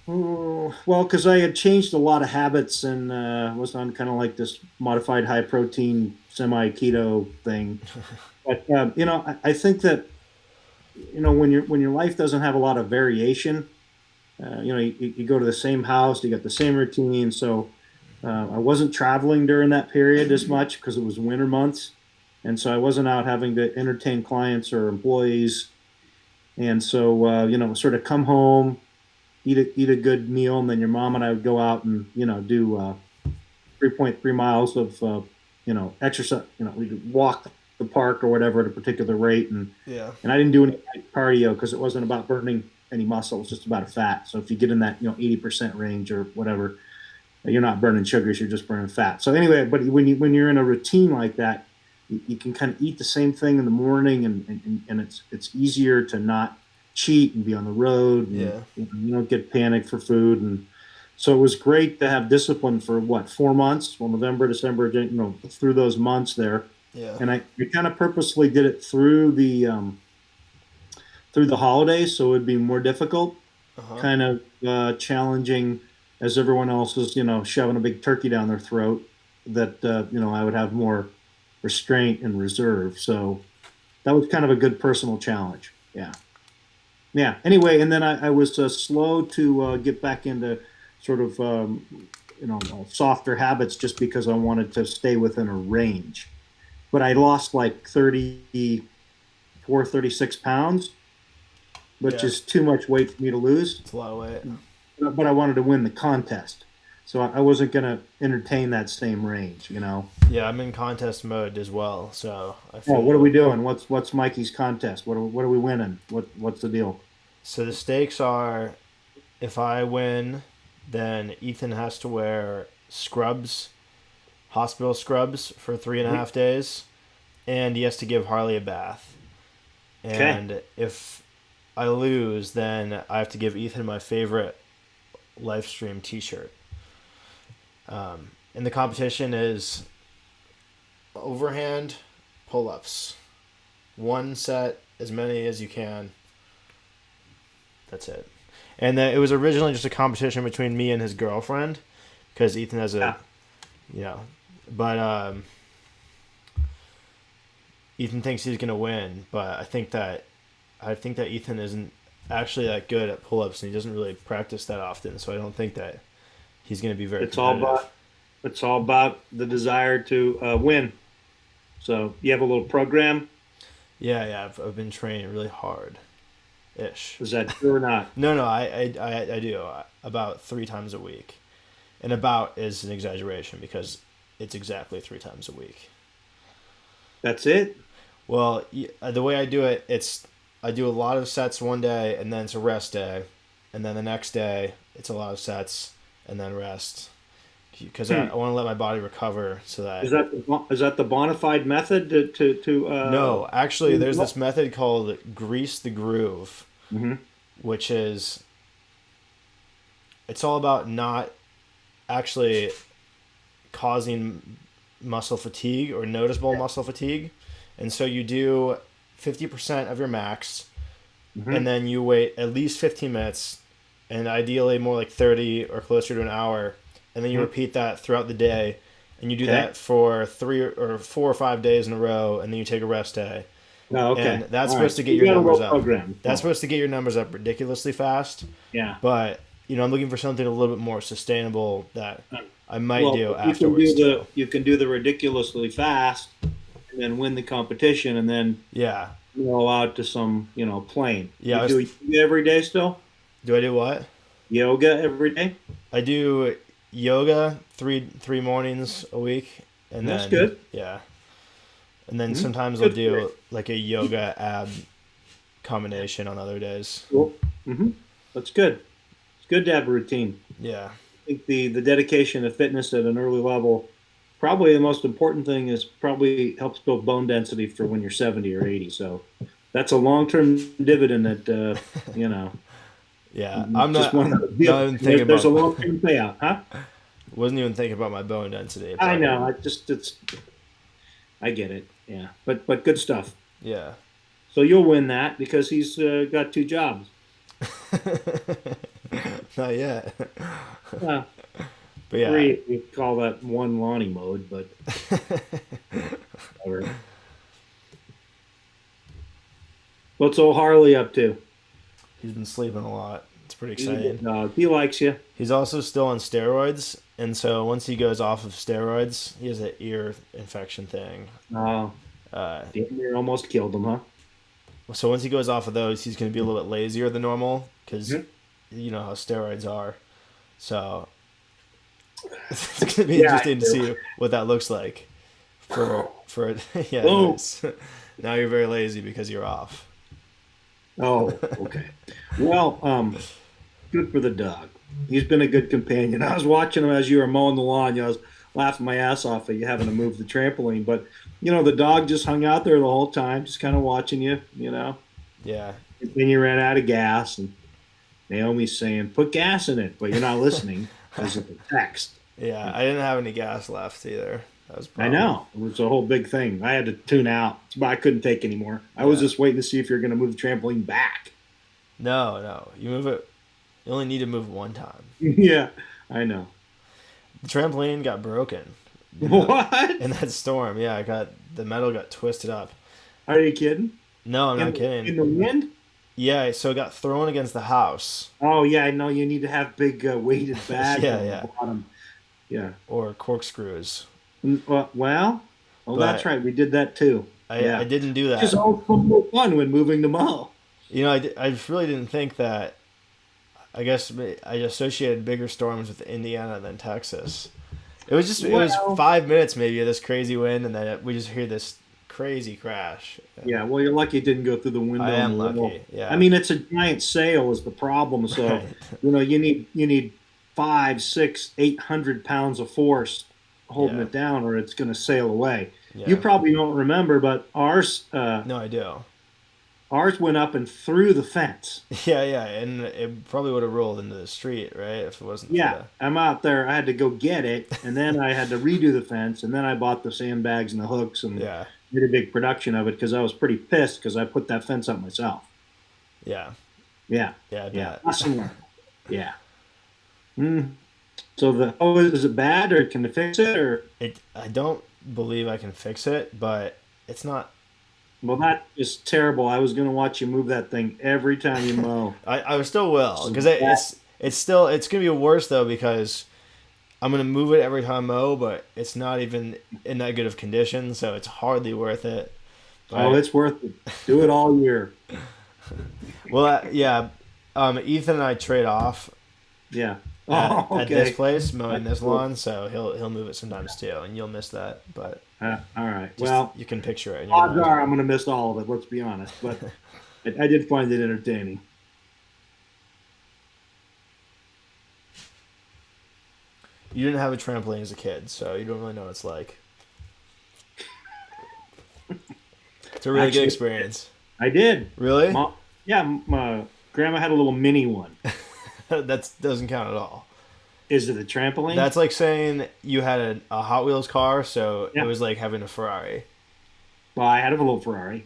A: well, because I had changed a lot of habits and was on kind of like this modified high protein semi keto thing. But I think that when your life doesn't have a lot of variation, you go to the same house, you got the same routine. So I wasn't traveling during that period as much because it was winter months, and so I wasn't out having to entertain clients or employees. And so sort of come home, eat a good meal, and then your mom and I would go out and do 3.3 miles of exercise. We could walk the park or whatever at a particular rate, and
C: yeah.
A: I didn't do any cardio because it wasn't about burning any muscle; it was just about fat. So if you get in that 80% range or whatever, you're not burning sugars; you're just burning fat. So anyway, but when you're in a routine like that, you can kind of eat the same thing in the morning, and it's easier to not cheat and be on the road, and
C: Yeah.
A: you don't get panicked for food. And so it was great to have discipline for what 4 months, well, November, December, through those months there.
C: Yeah.
A: And I kind of purposely did it through the holidays, so it'd be more difficult,
C: Uh-huh.
A: kind of challenging as everyone else is, shoving a big turkey down their throat. That I would have more restraint and reserve. So that was kind of a good personal challenge. Yeah, yeah. Anyway, and then I was slow to get back into sort of softer habits just because I wanted to stay within a range. But I lost like 36 pounds, which
C: Yeah.
A: is too much weight for me to lose.
C: It's a lot of weight.
A: But I wanted to win the contest. So I wasn't going to entertain that same range.
C: Yeah, I'm in contest mode as well, so I
A: Oh,
C: feel
A: what are we
C: you.
A: doing? What's Mikey's contest? What are we winning? What's the deal?
C: So the stakes are if I win, then Ethan has to wear scrubs, hospital scrubs for 3.5 days, and he has to give Harley a bath.
A: Okay.
C: And if I lose, then I have to give Ethan my favorite live stream T-shirt. And the competition is overhand pull-ups. One set, as many as you can. That's it. And it was originally just a competition between me and his girlfriend, because Ethan has
A: Yeah.
C: but Ethan thinks he's gonna win, but I think that Ethan isn't actually that good at pull-ups, and he doesn't really practice that often. So I don't think that he's gonna be very
A: It's all
C: competitive.
A: about it's all about the desire to win. So you have a little program.
C: Yeah. I've been training really hard, ish.
A: Is that true or not?
C: No, I do about 3 times a week, and about is an exaggeration because it's exactly 3 times a week.
A: That's it.
C: Well, the way I do it, I do a lot of sets one day, and then it's a rest day, and then the next day it's a lot of sets, and then rest, because I want to let my body recover so that.
A: Is that the bona fide method to
C: No, actually, there's this method called grease the groove,
A: Mhm.
C: which is it's all about not actually causing muscle fatigue or noticeable muscle fatigue. And so you do 50% of your max, and then you wait at least 15 minutes, and ideally more like 30 or closer to an hour, and then you repeat that throughout the day, and you do that for 4 or 5 days in a row, and then you take a rest day.
A: Oh, okay.
C: And that's
A: All
C: supposed
A: right.
C: to get your numbers up.
A: Program.
C: That's supposed to get your numbers up ridiculously fast.
A: Yeah.
C: But I'm looking for something a little bit more sustainable that I might do afterwards.
A: You can do the ridiculously fast, and then win the competition, and then go out to some plane.
C: Yeah.
A: You do yoga every day still?
C: Do I do what?
A: Yoga every day?
C: I do yoga three mornings a week, and
A: That's
C: then
A: good.
C: Yeah. And then sometimes I'll do like a yoga ab combination on other days.
A: Cool. That's good. It's good to have a routine.
C: Yeah.
A: I think the dedication to fitness at an early level, probably the most important thing is probably helps build bone density for when you're 70 or 80. So that's a long-term dividend that,
C: Yeah. I'm not
A: There's
C: even thinking
A: a long-term payout, huh?
C: Wasn't even thinking about my bone density.
A: I know. I get it. Yeah. But good stuff.
C: Yeah.
A: So you'll win that because he's got 2 jobs.
C: Not yet.
A: Well,
C: but yeah.
A: 3, we call that one Lonnie mode, but whatever. What's old Harley up to?
C: He's been sleeping a lot. It's pretty exciting.
A: He likes you.
C: He's also still on steroids, and so once he goes off of steroids, he has an ear infection thing.
A: Oh, you almost killed him, huh?
C: So once he goes off of those, he's going to be a little bit lazier than normal because you know how steroids are. So it's going to be interesting to see what that looks like. For yeah. Nice. Now you're very lazy because you're off.
A: Oh, okay. Well, good for the dog. He's been a good companion. I was watching him as you were mowing the lawn. I was laughing my ass off at you having to move the trampoline, but the dog just hung out there the whole time, just kind of watching you.
C: Yeah.
A: Then you ran out of gas, and Naomi's saying, "Put gas in it," but you're not listening because of the text.
C: Yeah, I didn't have any gas left either. That was
A: I know. It was a whole big thing. I had to tune out, but I couldn't take anymore. I was just waiting to see if you're going to move the trampoline back.
C: No. You move it. You only need to move one time.
A: Yeah, I know.
C: The trampoline got broken.
A: What?
C: In that storm, yeah, the metal got twisted up.
A: Are you kidding?
C: No, I'm not kidding.
A: In the wind?
C: Yeah, so it got thrown against the house.
A: Oh, yeah, I know. You need to have big weighted bags on the bottom. Yeah.
C: Or corkscrews.
A: Well, that's right. We did that too.
C: I didn't do that.
A: It's just all fun when moving the mow.
C: I really didn't think that. I guess I associated bigger storms with Indiana than Texas. It was it was 5 minutes maybe of this crazy wind, and then we just hear this crazy crash.
A: Yeah, well, you're lucky it didn't go through the window.
C: I am lucky. Yeah.
A: I mean, it's a giant sail is the problem. So you need 5, 6, 800 pounds of force holding it down, or it's going to sail away. Yeah. You probably don't remember, but ours.
C: No, I do.
A: Ours went up and through the fence.
C: Yeah, and it probably would have rolled into the street, right? If it wasn't.
A: Yeah, I'm out there. I had to go get it, and then I had to redo the fence, and then I bought the sandbags and the hooks and did a big production of it because I was pretty pissed because I put that fence up myself.
C: Yeah.
A: Yeah.
C: Yeah.
A: Awesome. Yeah. So is it bad or can it fix it or?
C: I don't believe I can fix it, but it's not.
A: Well, that is terrible. I was going to watch you move that thing every time you mow.
C: I still will because it's going to be worse though because I'm going to move it every time I mow, but it's not even in that good of condition, so it's hardly worth it.
A: But, it's worth it. Do it all year.
C: Well, Ethan and I trade off.
A: Yeah.
C: At this place, mowing this lawn, so he'll move it sometimes too, and you'll miss that. But
A: all right, well,
C: you can picture it.
A: Odds are I'm going to miss all of it. Let's be honest, but I did find it entertaining.
C: You didn't have a trampoline as a kid, so you don't really know what it's like. It's a really good experience.
A: I did.
C: Really?
A: Grandma had a little mini one.
C: That doesn't count at all.
A: Is it a trampoline?
C: That's like saying you had a Hot Wheels car, so it
A: Yeah.
C: was like having a Ferrari.
A: Well, I had a little Ferrari.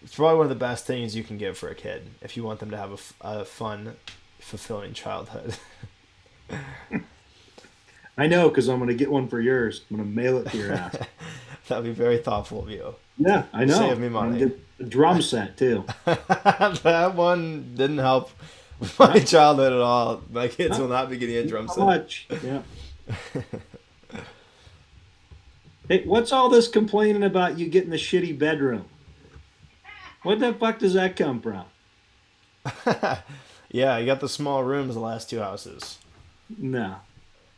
C: It's probably one of the best things you can give for a kid if you want them to have a fun, fulfilling childhood.
A: I know, because I'm going to get one for yours. I'm going to mail it to your house.
C: That'd be very thoughtful of you.
A: Yeah, I know.
C: Save me money.
A: And get a drum set, too.
C: That one didn't help with my childhood at all. My kids will not be getting a drum
A: Not
C: set.
A: much. Yeah. Hey, what's all this complaining about you getting the shitty bedroom? What the fuck does that come from?
C: Yeah, you got the small rooms the last two houses.
A: No,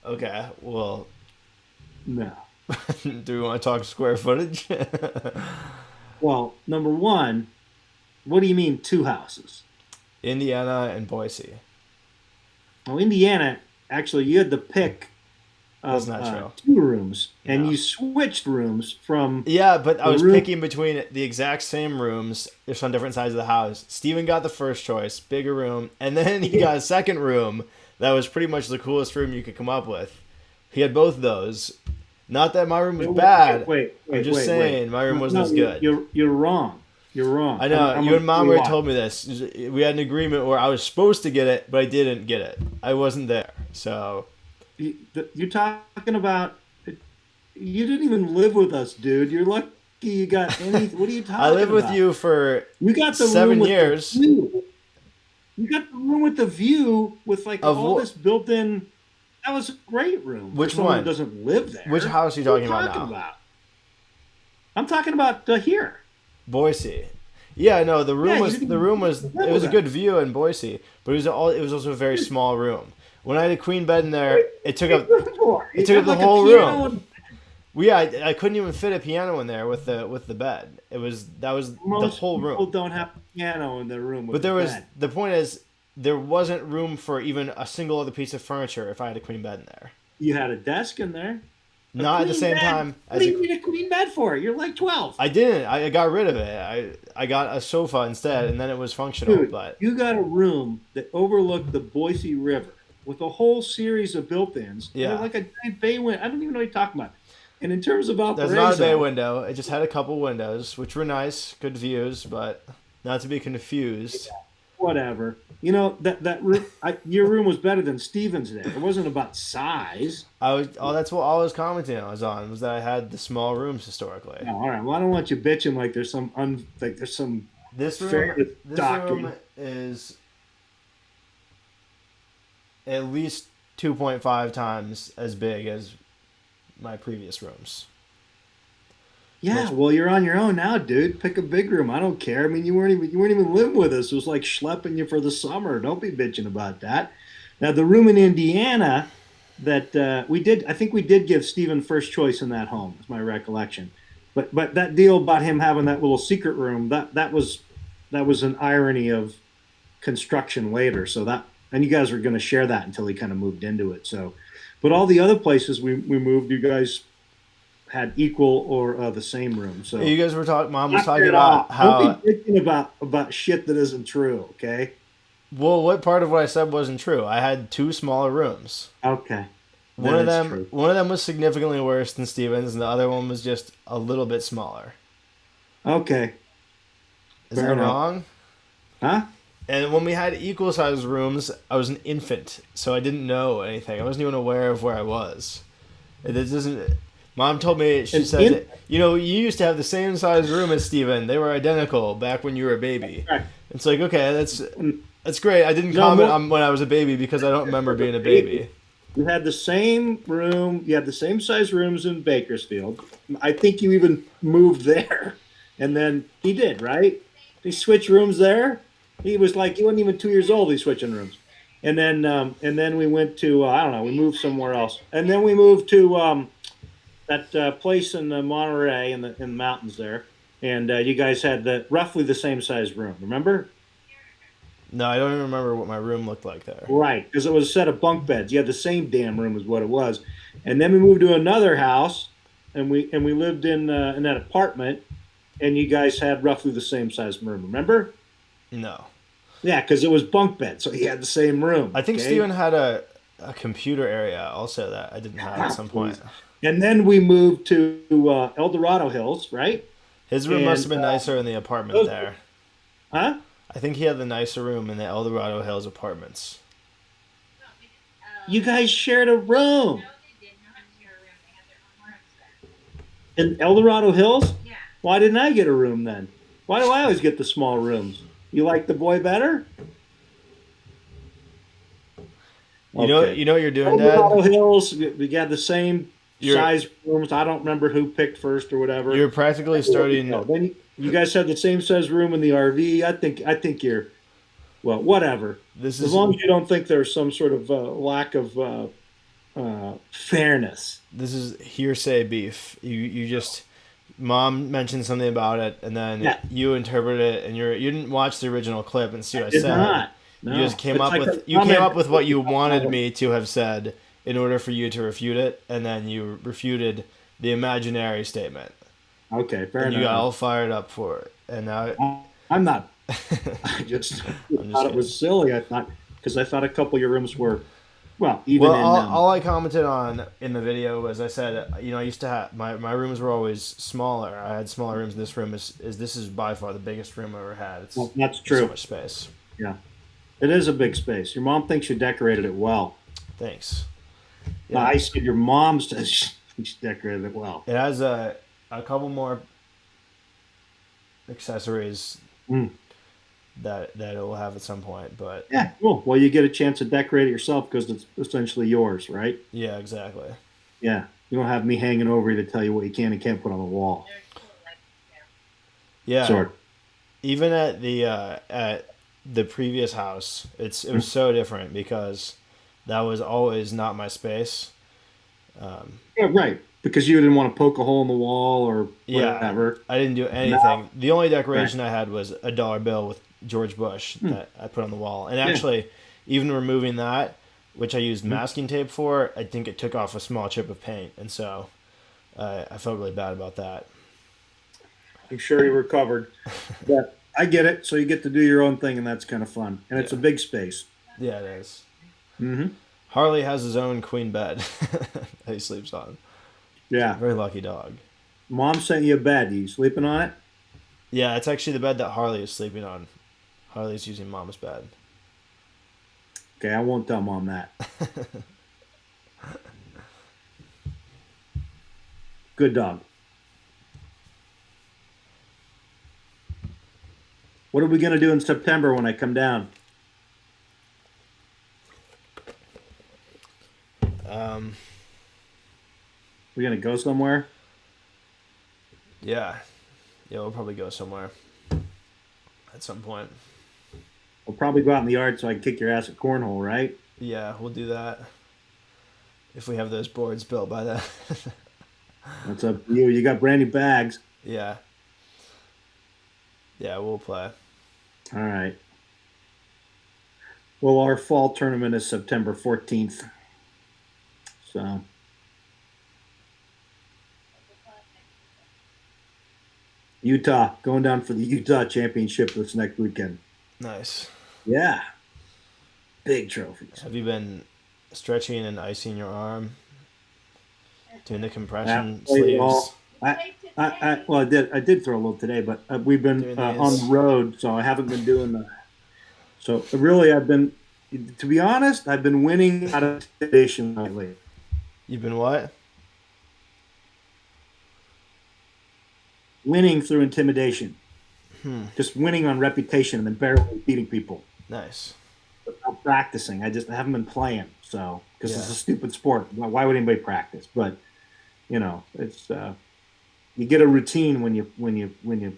C: Okay, well,
A: no.
C: do we want to talk square footage?
A: Well, number one, what do you mean two houses?
C: Indiana and Boise.
A: Well, Indiana, actually, you had the pick
C: That's
A: of
C: not true.
A: two rooms, and
C: No.
A: you switched rooms from.
C: Yeah, but I
A: The
C: was
A: room-
C: picking between the exact same rooms, just on different sides of the house. Steven got the first choice, bigger room, and then he got a second room that was pretty much the coolest room you could come up with. He had both of those. Not that my room was bad.
A: Wait,
C: I'm just saying my room wasn't as good.
A: You're wrong. You're wrong.
C: I know.
A: I'm
C: You
A: gonna
C: and Mom
A: tell you
C: already
A: why.
C: told me this. We had an agreement where I was supposed to get it, but I didn't get it. I wasn't there. So,
A: You're talking about. You didn't even live with us, dude. You're lucky you got any. What are you talking about?
C: I lived with you for
A: You got the
C: 7
A: room with
C: years.
A: The view. You got the room with the view with like
C: Of
A: all
C: what?
A: this built-in. That was a great room. for
C: Which
A: someone
C: one?
A: Who doesn't live there?
C: Which house are you
A: What
C: talking about now?
A: I'm talking about here.
C: Boise. Yeah, no, the room
A: Yeah, you
C: was
A: didn't-
C: the room was
A: you
C: it
A: didn't
C: was a
A: know
C: good view in Boise, but it was also a very small room. When I had a queen bed in there, it took up
A: It
C: took up the whole room. Yeah, I couldn't even fit a piano in there with the bed. That was the
A: Most
C: whole
A: people
C: room.
A: don't have a piano in their room. With
C: But there
A: the
C: was
A: bed.
C: the point is there wasn't room for even a single other piece of furniture if I had a queen bed in there.
A: You had a desk in there. A
C: Not at the
A: queen
C: same
A: bed?
C: time
A: What
C: as
A: do you need a queen bed for? You're like 12.
C: I didn't. I got rid of it. I got a sofa instead, and then it was functional.
A: Dude,
C: But
A: you got a room that overlooked the Boise River with a whole series of built-ins.
C: Yeah.
A: They're like a giant bay window. I don't even know what you're talking about. And in terms of
C: there's
A: Valparaiso,
C: not a bay window. It just had a couple windows, which were nice, good views, but not to be confused.
A: whatever. You know that room. Your room was better than Steven's. There, it wasn't about size.
C: That's what all I was commenting on was that I had the small rooms historically.
A: No, all right. Well, I don't want you bitching like there's some
C: This
A: Fair
C: room, this
A: doctrine.
C: room is at least 2.5 times as big as my previous rooms.
A: Yeah, well, you're on your own now, dude. Pick a big room. I don't care. I mean, you weren't even living with us. It was like schlepping you for the summer. Don't be bitching about that. Now, the room in Indiana that we did, I think we did give Steven first choice in that home. Is my recollection. But that deal about him having that little secret room that was an irony of construction later. So and you guys were going to share that until he kind of moved into it. So, but all the other places we moved, you guys had equal or the same room. So
C: You guys were talking. Mom was
A: knock
C: talking
A: it
C: about
A: off.
C: how.
A: Don't be bitching about shit that isn't true. Okay.
C: Well, what part of what I said wasn't true? I had two smaller rooms.
A: Okay.
C: One of
A: That's
C: them,
A: true.
C: one of them was significantly worse than Steven's, and the other one was just a little bit smaller.
A: Okay.
C: Is
A: Fair
C: that
A: enough.
C: wrong?
A: Huh?
C: And when we had equal sized rooms, I was an infant, so I didn't know anything. I wasn't even aware of where I was. This isn't. Mom told me, she
A: An
C: says,
A: infant?
C: you used to have the same size room as Steven. They were identical back when you were a baby.
A: Right.
C: It's like, okay, that's great. I didn't
A: No,
C: comment
A: more-
C: on when I was a baby because I don't remember being a baby.
A: You had the same room. You had the same size rooms in Bakersfield. I think you even moved there, and then he did, right? He switched rooms there. He wasn't even 2 years old. He's switching rooms, and then we went to I don't know. We moved somewhere else, and then we moved to that place in Monterey in the mountains there, and you guys had roughly the same size room. Remember?
C: No, I don't even remember what my room looked like there.
A: Right, because it was a set of bunk beds. You had the same damn room, is what it was. And then we moved to another house, and we lived in that apartment. and you guys had roughly the same size room. Remember?
C: No.
A: Yeah, because it was bunk bed, so he had the same room.
C: I think
A: okay?
C: Steven had a computer area also that I didn't have at some point.
A: And then we moved to El Dorado Hills, right?
C: His room must have been nicer in the apartment there.
A: Huh?
C: I think he had the nicer room in the El Dorado Hills apartments.
A: You guys shared a room. In El Dorado Hills?
B: Yeah.
A: Why didn't I get a room then? Why do I always get the small rooms? You like the boy better?
C: You know what you're doing, Dad?
A: El Dorado Hills, we got the same size rooms. I don't remember who picked first or whatever.
C: You're practically starting.
A: Then you guys have the same size room in the RV. I think you're, well, whatever. As long as you don't think there's some sort of lack of fairness.
C: This is hearsay beef. You just Mom mentioned something about it, and then you interpret it, and you didn't watch the original clip and see what I said.
A: Not. No.
C: You just came up with what you wanted me to have said in order for you to refute it, and then you refuted the imaginary statement.
A: Okay, fair
C: and
A: enough.
C: You got all fired up for it, and now
A: I'm not. I just thought it was silly. I thought because I thought a couple of your rooms were, well, even.
C: Well, all I commented on in the video was I said, I used to have my rooms were always smaller. I had smaller rooms. This room is this is by far the biggest room I ever had.
A: Well, that's true.
C: So much space.
A: Yeah, it is a big space. Your mom thinks you decorated it well.
C: Thanks.
A: Yeah. I said your mom says she decorated it well.
C: It has a couple more accessories that it will have at some point, but
A: yeah, cool. Well, you get a chance to decorate it yourself because it's essentially yours, right?
C: Yeah, exactly.
A: Yeah, you don't have me hanging over you to tell you what you can and can't put on the wall.
C: Yeah.
A: Sort.
C: Even at the previous house, it was so different because that was always not my space.
A: Yeah, right. Because you didn't want to poke a hole in the wall or whatever.
C: I didn't do anything. No. The only decoration I had was a dollar bill with George Bush that I put on the wall. And actually, even removing that, which I used masking tape for, I think it took off a small chip of paint. And so I felt really bad about that.
A: I'm sure you recovered. But I get it. So you get to do your own thing, and that's kind of fun. And it's a big space.
C: Yeah, it is.
A: Mm-hmm.
C: Harley has his own queen bed that he sleeps on.
A: Yeah.
C: Very lucky dog.
A: Mom sent you a bed. Are you sleeping on it?
C: Yeah, it's actually the bed that Harley is sleeping on. Harley's using Mom's bed.
A: Okay, I won't tell Mom that. Good dog. What are we going to do in September when I come down? We're going to go somewhere?
C: Yeah, we'll probably go somewhere at some point.
A: We'll probably go out in the yard so I can kick your ass at cornhole, right?
C: Yeah, we'll do that. If we have those boards built by then.
A: That's up to you. You got brand new bags.
C: Yeah. Yeah, we'll play.
A: All right. Well, our fall tournament is September 14th. So... Utah, going down for the Utah Championship this next weekend.
C: Nice.
A: Yeah. Big trophies.
C: Have you been stretching and icing your arm? Doing the compression sleeves?
A: Well, I did throw a little today, but we've been on the road, so I haven't been doing that. So really, to be honest, I've been winning out of intimidation lately.
C: You've been what?
A: Winning through intimidation. Just winning on reputation and then barely beating people.
C: Nice.
A: Without practicing. I haven't been playing, so because it's a stupid sport. Why would anybody practice? But it's you get a routine when you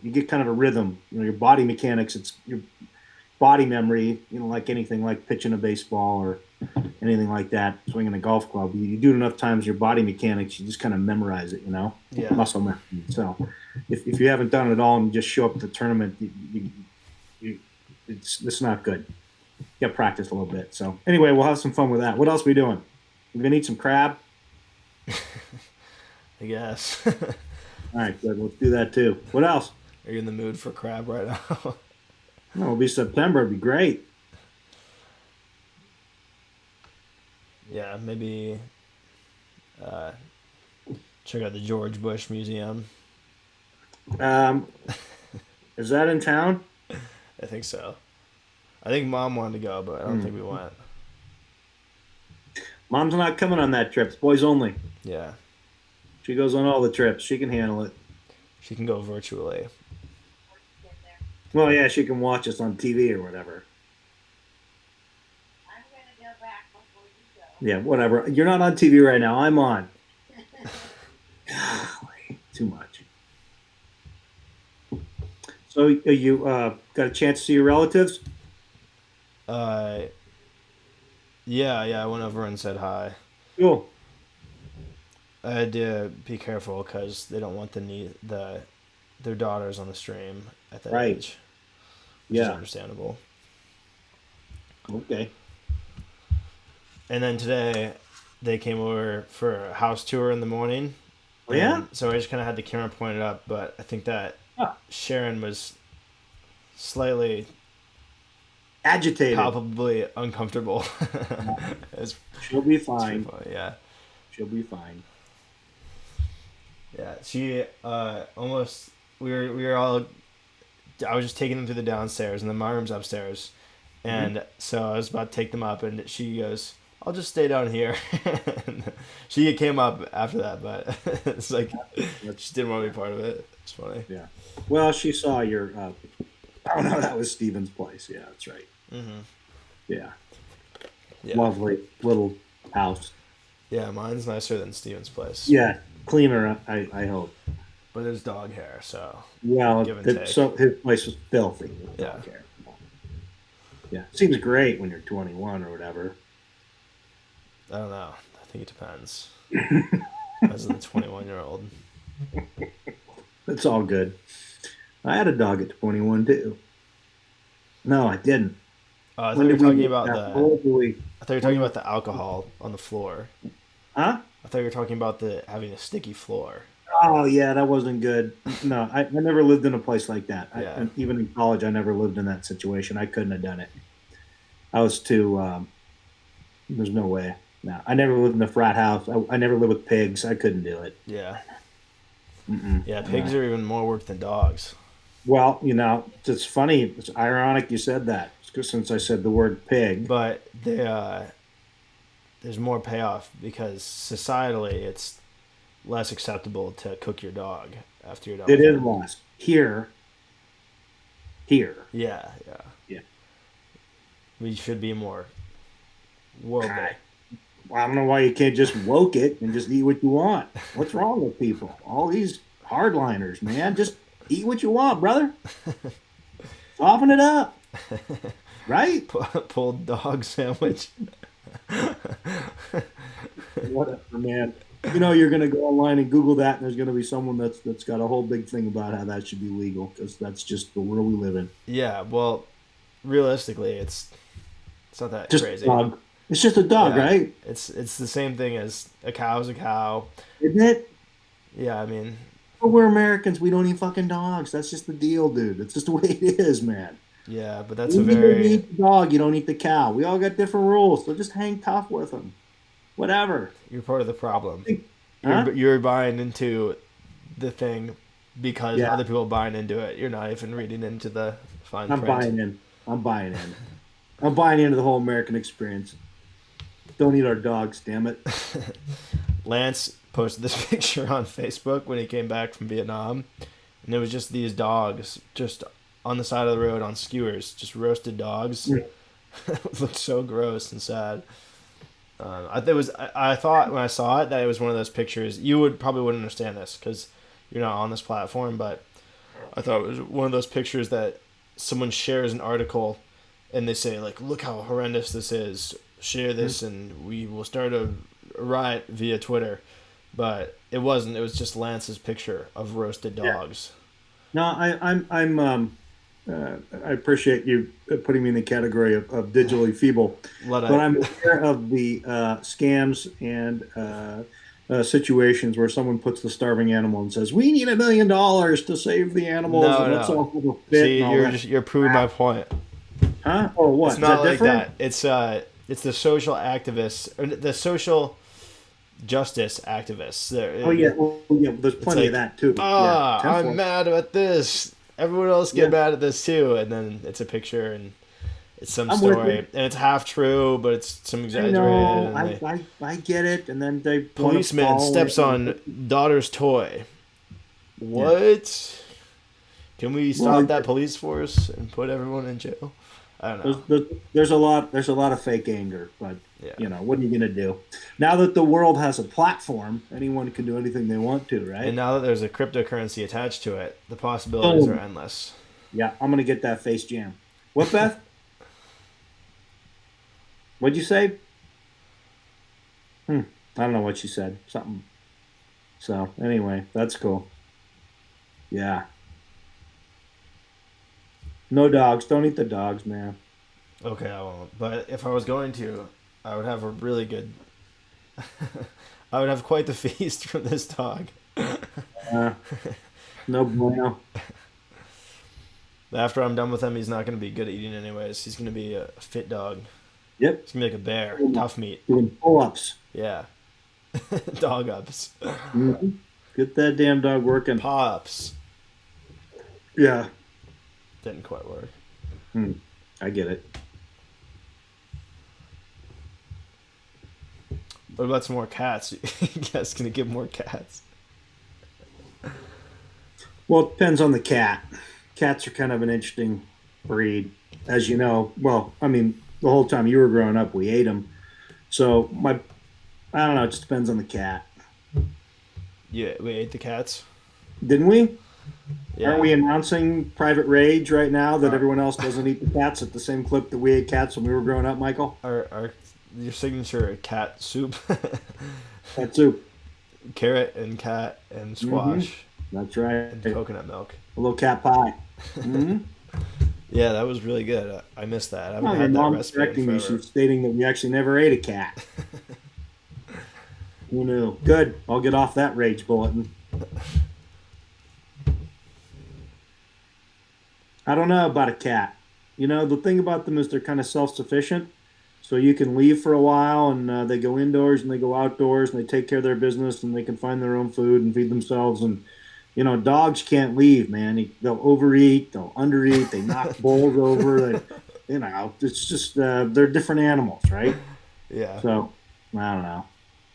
A: get kind of a rhythm. Your body mechanics. It's your body memory. Like anything, like pitching a baseball or anything like that, swinging a golf club. You do it enough times, your body mechanics, you just kind of memorize it.
C: Yeah.
A: Muscle memory. So if you haven't done it all and just show up at the tournament, it's not good. You got to practice a little bit. So anyway, we'll have some fun with that. What else are we doing? We're gonna eat some crab.
C: I guess.
A: All right, good. Let's do that too. What else?
C: Are you in the mood for crab right now?
A: No, it'll be September. It'd be great.
C: Yeah, maybe uh, check out the George Bush Museum.
A: Um, is that in town?
C: I think so. I think Mom wanted to go, but I don't think we
A: Mm.
C: went.
A: Mom's not coming on that trip. It's boys only.
C: Yeah,
A: She goes on all the trips. She can handle it.
C: she can go virtually.
B: Get there.
A: Well, yeah, she can watch us on TV or whatever.
B: I'm gonna go back before you go.
A: Yeah, whatever. You're not on TV right now. I'm on. Golly, too much. So you got a chance to see your relatives?
C: Uh, yeah, I went over and said hi.
A: Cool.
C: I had to be careful because they don't want their daughters on the stream at that
A: Right.
C: age, which is
A: Yeah.
C: understandable.
A: Okay.
C: And then today, they came over for a house tour in the morning.
A: Oh, yeah?
C: And so I just kind of had the camera pointed up, but I think that
A: Huh.
C: Sharon was slightly,
A: Agitated.
C: palpably uncomfortable. It's
A: She'll be
C: it's pretty
A: fine.
C: funny, yeah.
A: She'll be fine.
C: Yeah, she almost we were all. I was just taking them through the downstairs, and then my room's upstairs, and so I was about to take them up, and she goes, "I'll just stay down here." And she came up after that, but it's like she didn't want to be part of it. It's funny.
A: Yeah. Well, she saw your. Oh no, that was Steven's place. Yeah, that's right.
C: Mm-hmm.
A: Yeah.
C: Yeah,
A: Lovely little house.
C: yeah. Mine's nicer than Steven's place.
A: Yeah, cleaner. I hope.
C: But there's dog hair, so
A: Well,
C: Give and take.
A: so his place was filthy.
C: Yeah.
A: Okay. Yeah, seems great when you're 21 or whatever.
C: I don't know. I think it depends. As a 21-year-old.
A: It's all good. I had a dog at 21 too. No, I didn't.
C: I thought
A: When
C: you were
A: did we
C: talking
A: move
C: about
A: that?
C: the.
A: Oh, boy.
C: I thought you were talking about the alcohol on the floor.
A: Huh?
C: I thought you were talking about the having a sticky floor.
A: Oh yeah, that wasn't good. No, I never lived in a place like that.
C: Yeah.
A: And even in college, I never lived in that situation. I couldn't have done it. I was too. There's no way. No, I never lived in a frat house. I never lived with pigs. I couldn't do it.
C: Yeah.
A: Mm-mm.
C: Yeah, pigs are even more work than dogs.
A: Well, it's funny. It's ironic you said that, since I said the word pig.
C: But there's more payoff because societally it's less acceptable to cook your dog after you're done
A: It
C: with
A: is
C: it.
A: lost here. Here.
C: Yeah.
A: Yeah.
C: We should be more worldly.
A: Well, I don't know why you can't just woke it and just eat what you want. What's wrong with people? All these hardliners, man. Just eat what you want, brother. Soften it up. Right?
C: Pulled dog sandwich.
A: Whatever, man. You're going to go online and Google that, and there's going to be someone that's got a whole big thing about how that should be legal, because that's just the world we live in.
C: Yeah, well, realistically, it's not that
A: Just
C: crazy.
A: a dog. It's just a dog,
C: Yeah.
A: right?
C: It's the same thing as a cow's a cow.
A: Isn't it?
C: Yeah, I mean,
A: But we're Americans. We don't eat fucking dogs. That's just the deal, dude. It's just the way it is, man.
C: yeah, but that's a
A: You
C: very
A: eat the dog. You don't eat the cow. We all got different rules, so just hang tough with them. Whatever.
C: you're part of the problem.
A: Huh?
C: You're buying into the thing because
A: Yeah.
C: other people are buying into it. You're not even reading into the fine
A: I'm
C: print.
A: buying in. I'm buying in. I'm buying into the whole American experience. Don't eat our dogs, damn it.
C: Lance posted this picture on Facebook when he came back from Vietnam, and it was just these dogs just on the side of the road on skewers, just roasted dogs.
A: Yeah.
C: It looked so gross and sad. I thought when I saw it that it was one of those pictures. You wouldn't understand this because you're not on this platform, but I thought it was one of those pictures that someone shares an article and they say like, "Look how horrendous this is. Share this, and we will start a riot via Twitter." But it wasn't. It was just Lance's picture of roasted dogs.
A: No, I appreciate you putting me in the category of digitally feeble, but I'm aware of the scams and situations where someone puts the starving animal and says, "We need $1 million to save the animals,
C: No,
A: and let's
C: no.
A: all have a fit
C: See,
A: and all that
C: you're proving my
A: crap."
C: point.
A: Huh? Oh,
C: It's
A: what? Is
C: not
A: that
C: like
A: different?
C: that. It's the social activists or the social justice activists.
A: Oh yeah, well, yeah. There's
C: It's
A: plenty of
C: like,
A: that too. Yeah,
C: I'm
A: tenfold.
C: mad at this. Everyone else get
A: Yeah,
C: mad at this too, and then it's a picture and it's some
A: I'm with
C: story,
A: you.
C: and it's half true, but it's some
A: I
C: exaggerated,
A: know.
C: and they
A: I get it, and then they want to
C: policeman
A: follow it.
C: steps on daughter's toy.
A: Yeah.
C: What? Can we stop
A: Well,
C: that police force and put everyone in jail? I don't know.
A: there's a lot of fake anger, but
C: Yeah.
A: what are you gonna do? Now that the world has a platform, anyone can do anything they want to,
C: And
A: right?
C: now that there's a cryptocurrency attached to it, the possibilities are
A: Boom.
C: endless.
A: Yeah, I'm gonna get that face jam. What, Beth? What'd you say? Hmm. I don't know what she said. Something. So anyway, that's cool. Yeah. No dogs. Don't eat the dogs, man.
C: Okay, I won't. But if I was going to, I would have a really good. I would have quite the feast from this dog.
A: Uh, no bueno.
C: After I'm done with him, he's not going to be good at eating anyways. He's going to be a fit dog.
A: Yep.
C: He's going to be like a bear. Tough meat.
A: Doing pull-ups.
C: Yeah. Dog ups.
A: Mhm. Get that damn dog working.
C: Paw ups.
A: Yeah.
C: Didn't quite work.
A: Hmm. I get it.
C: What about some more cats? You guys going to get more cats?
A: Well, it depends on the cat. Cats are kind of an interesting breed, as you know. Well, I mean, the whole time you were growing up, we ate them. So I don't know. It just depends on the cat.
C: Yeah, we ate the cats.
A: Didn't we? Aren't
C: Yeah.
A: we announcing private rage right now that
C: Our,
A: everyone else doesn't eat the cats at the same clip that we ate cats when we were growing up, Michael?
C: our your signature cat soup.
A: Cat soup.
C: Carrot and cat and
A: Hmm.
C: squash
A: That's right.
C: and
A: A
C: coconut milk.
A: little cat pie. Hmm.
C: Yeah, that was really good. I missed that. I haven't
A: Oh, your
C: had that
A: mom's
C: recipe in
A: correcting me.
C: forever.
A: She's stating that we actually never ate a cat. Who knew? Good. I'll get off that rage bulletin. I don't know about a cat. The thing about them is they're kind of self-sufficient. So you can leave for a while and they go indoors and they go outdoors and they take care of their business and they can find their own food and feed themselves. And, dogs can't leave, man. They'll overeat, they'll undereat, they knock bowls over. It's just, they're different animals, right?
C: Yeah.
A: So I don't know.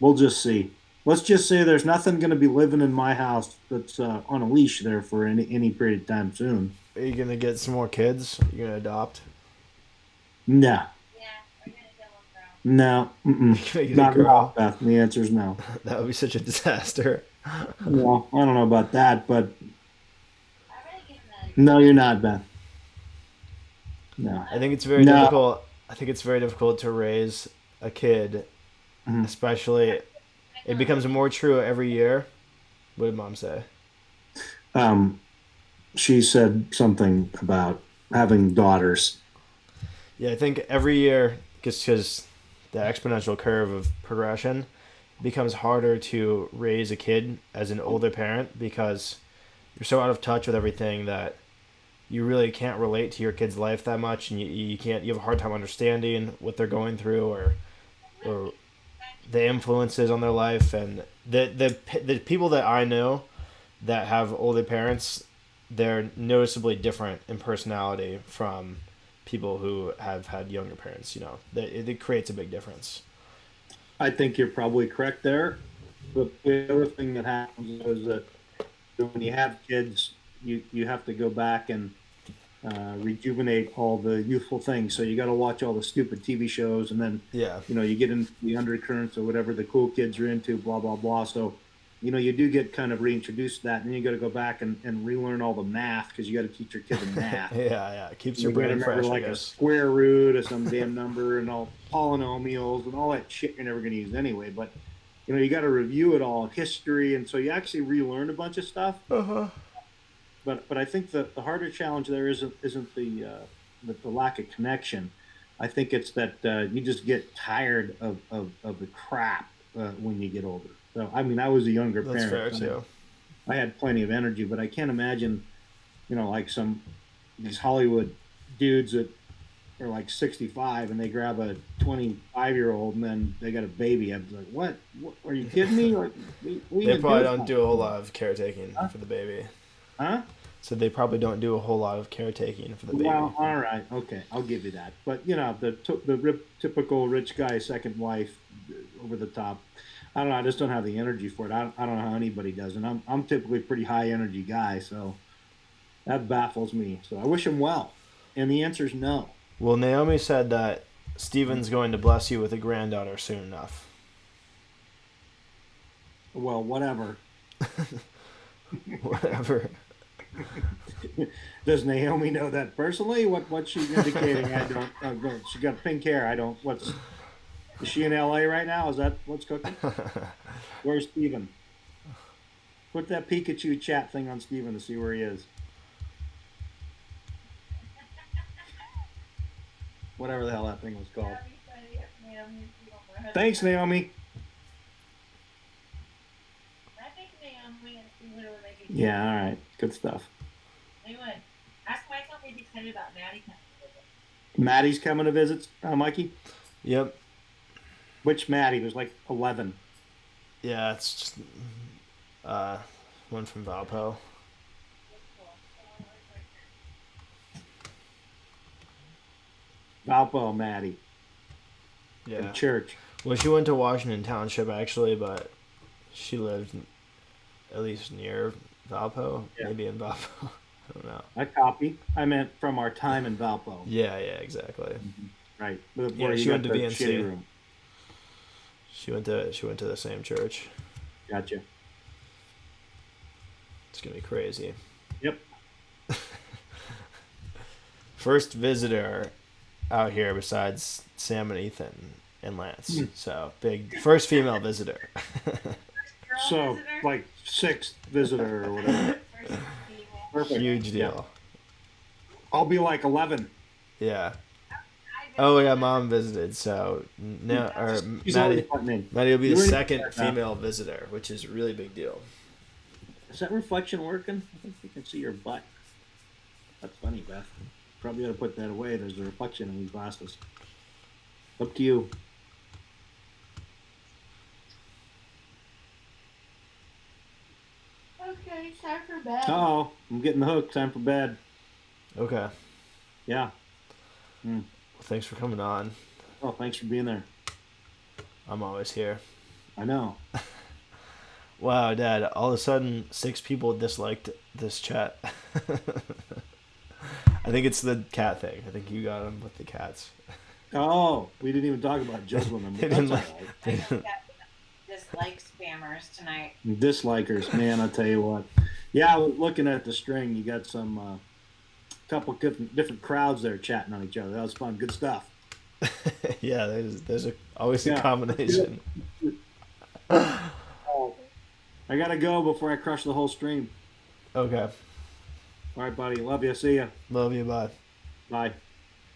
A: We'll just see. Let's just say there's nothing going to be living in my house that's on a leash there for any period of time soon.
C: Are you gonna get some more kids? You're gonna adopt?
A: No,
B: Yeah, we're gonna go with bro.
A: no, mm-mm.
C: You're gonna get a
A: Not now,
C: girl?
A: Beth. The answer is no.
C: That would be such a disaster.
A: Well, I don't know about that, but
B: I already given that a
A: no, you're not, Beth. No,
C: I think it's very
A: no.
C: difficult. I think it's very difficult to raise a kid,
A: Mhm.
C: especially. It becomes more true every year. What did mom say?
A: Um, she said something about having daughters.
C: Yeah, I think every year, just because the exponential curve of progression becomes harder to raise a kid as an older parent because you're so out of touch with everything that you really can't relate to your kid's life that much, and you have a hard time understanding what they're going through or the influences on their life and the people that I know that have older parents, they're noticeably different in personality from people who have had younger parents. It creates a big difference.
A: I think you're probably correct there. But the other thing that happens is that when you have kids, you have to go back and rejuvenate all the youthful things. So you got to watch all the stupid TV shows, and then
C: Yeah,
A: you get into the undercurrents or whatever the cool kids are into, blah blah blah. So you do get kind of reintroduced to that, and then you got to go back and relearn all the math because you got to teach your kid the math.
C: yeah. It keeps
A: And
C: your
A: you got to
C: brain
A: remember
C: fresh, I
A: like a
C: guess.
A: square root of some damn number and all polynomials and all that shit you're never going to use anyway. But you got to review it all, history, and so you actually relearn a bunch of stuff.
C: Uh huh.
A: But I think the harder challenge there isn't the lack of connection. I think it's that you just get tired of the crap when you get older. So I mean, I was a younger
C: That's fair
A: parent.
C: too.
A: I had plenty of energy, but I can't imagine, like these Hollywood dudes that are like 65 and they grab a 25-year-old and then they got a baby. I was like, what? Are you kidding me? Like, what are you
C: They
A: gonna
C: probably
A: do?
C: don't do a whole lot of caretaking
A: Huh?
C: for the baby.
A: Huh?
C: So they probably don't do a whole lot of caretaking for the baby.
A: Well, all right, okay, I'll give you that. But the typical rich guy second wife, over the top. I don't know. I just don't have the energy for it. I don't know how anybody does, and I'm typically a pretty high energy guy, so that baffles me. So I wish him well, and the answer is no.
C: Well, Naomi said that Steven's going to bless you with a granddaughter soon enough.
A: Well, whatever.
C: Whatever.
A: Does Naomi know that personally? What's she indicating? I don't. She got pink hair. I don't. Is she in L.A. right now? Is that what's cooking? Where's Steven? Put that Pikachu chat thing on Steven to see where he is. Whatever the hell that thing was called. Thanks, Naomi. Yeah, all right. Good stuff.
B: Anyway, ask Michael if he's excited about Maddie coming to visit.
A: Maddie's coming to visit, Mikey?
C: Yep.
A: Which Maddie? There's like 11.
C: Yeah, it's just one from Valpo.
A: Valpo Maddie.
C: Yeah.
A: From church.
C: Well, she went to Washington Township actually, but she lived at least near Valpo, maybe in Valpo. I don't know.
A: I copy. I meant from our time in Valpo.
C: Yeah, exactly.
A: Right.
C: Yeah, she went to BNC. Room. She went to the same church.
A: Gotcha.
C: It's gonna be crazy.
A: Yep.
C: First visitor out here besides Sam and Ethan and Lance. So big first female visitor.
A: So
B: visitor?
A: Like sixth visitor or whatever.
C: Perfect. Huge deal.
A: Yeah. I'll be like 11.
C: Yeah. Oh yeah, Mom visited. So now, Maddie will be the second female visitor, which is a really big deal.
A: Is that reflection working? I think you can see your butt. That's funny, Beth. Probably ought to put that away. There's a reflection in these glasses. Up to you.
B: Okay, time for bed.
A: Oh, I'm getting the hook. Time for bed.
C: Okay.
A: Yeah.
C: Well, thanks for coming on.
A: Oh, thanks for being there.
C: I'm always here.
A: I know.
C: Wow, Dad, all of a sudden 6 people disliked this chat. I think it's the cat thing. I think you got them with the cats.
A: Oh, we didn't even talk about juggling them. But that's all right.
B: I just got dislike spammers tonight.
A: Dislikers, man, I'll tell you what. Yeah, I was looking at the string. You got some couple different crowds there chatting on each other. That was fun. Good stuff.
C: Yeah, there's always a combination.
A: I gotta go before I crush the whole stream.
C: Okay.
A: All right, buddy. Love you. See ya.
C: Love you. Bye.
A: Bye.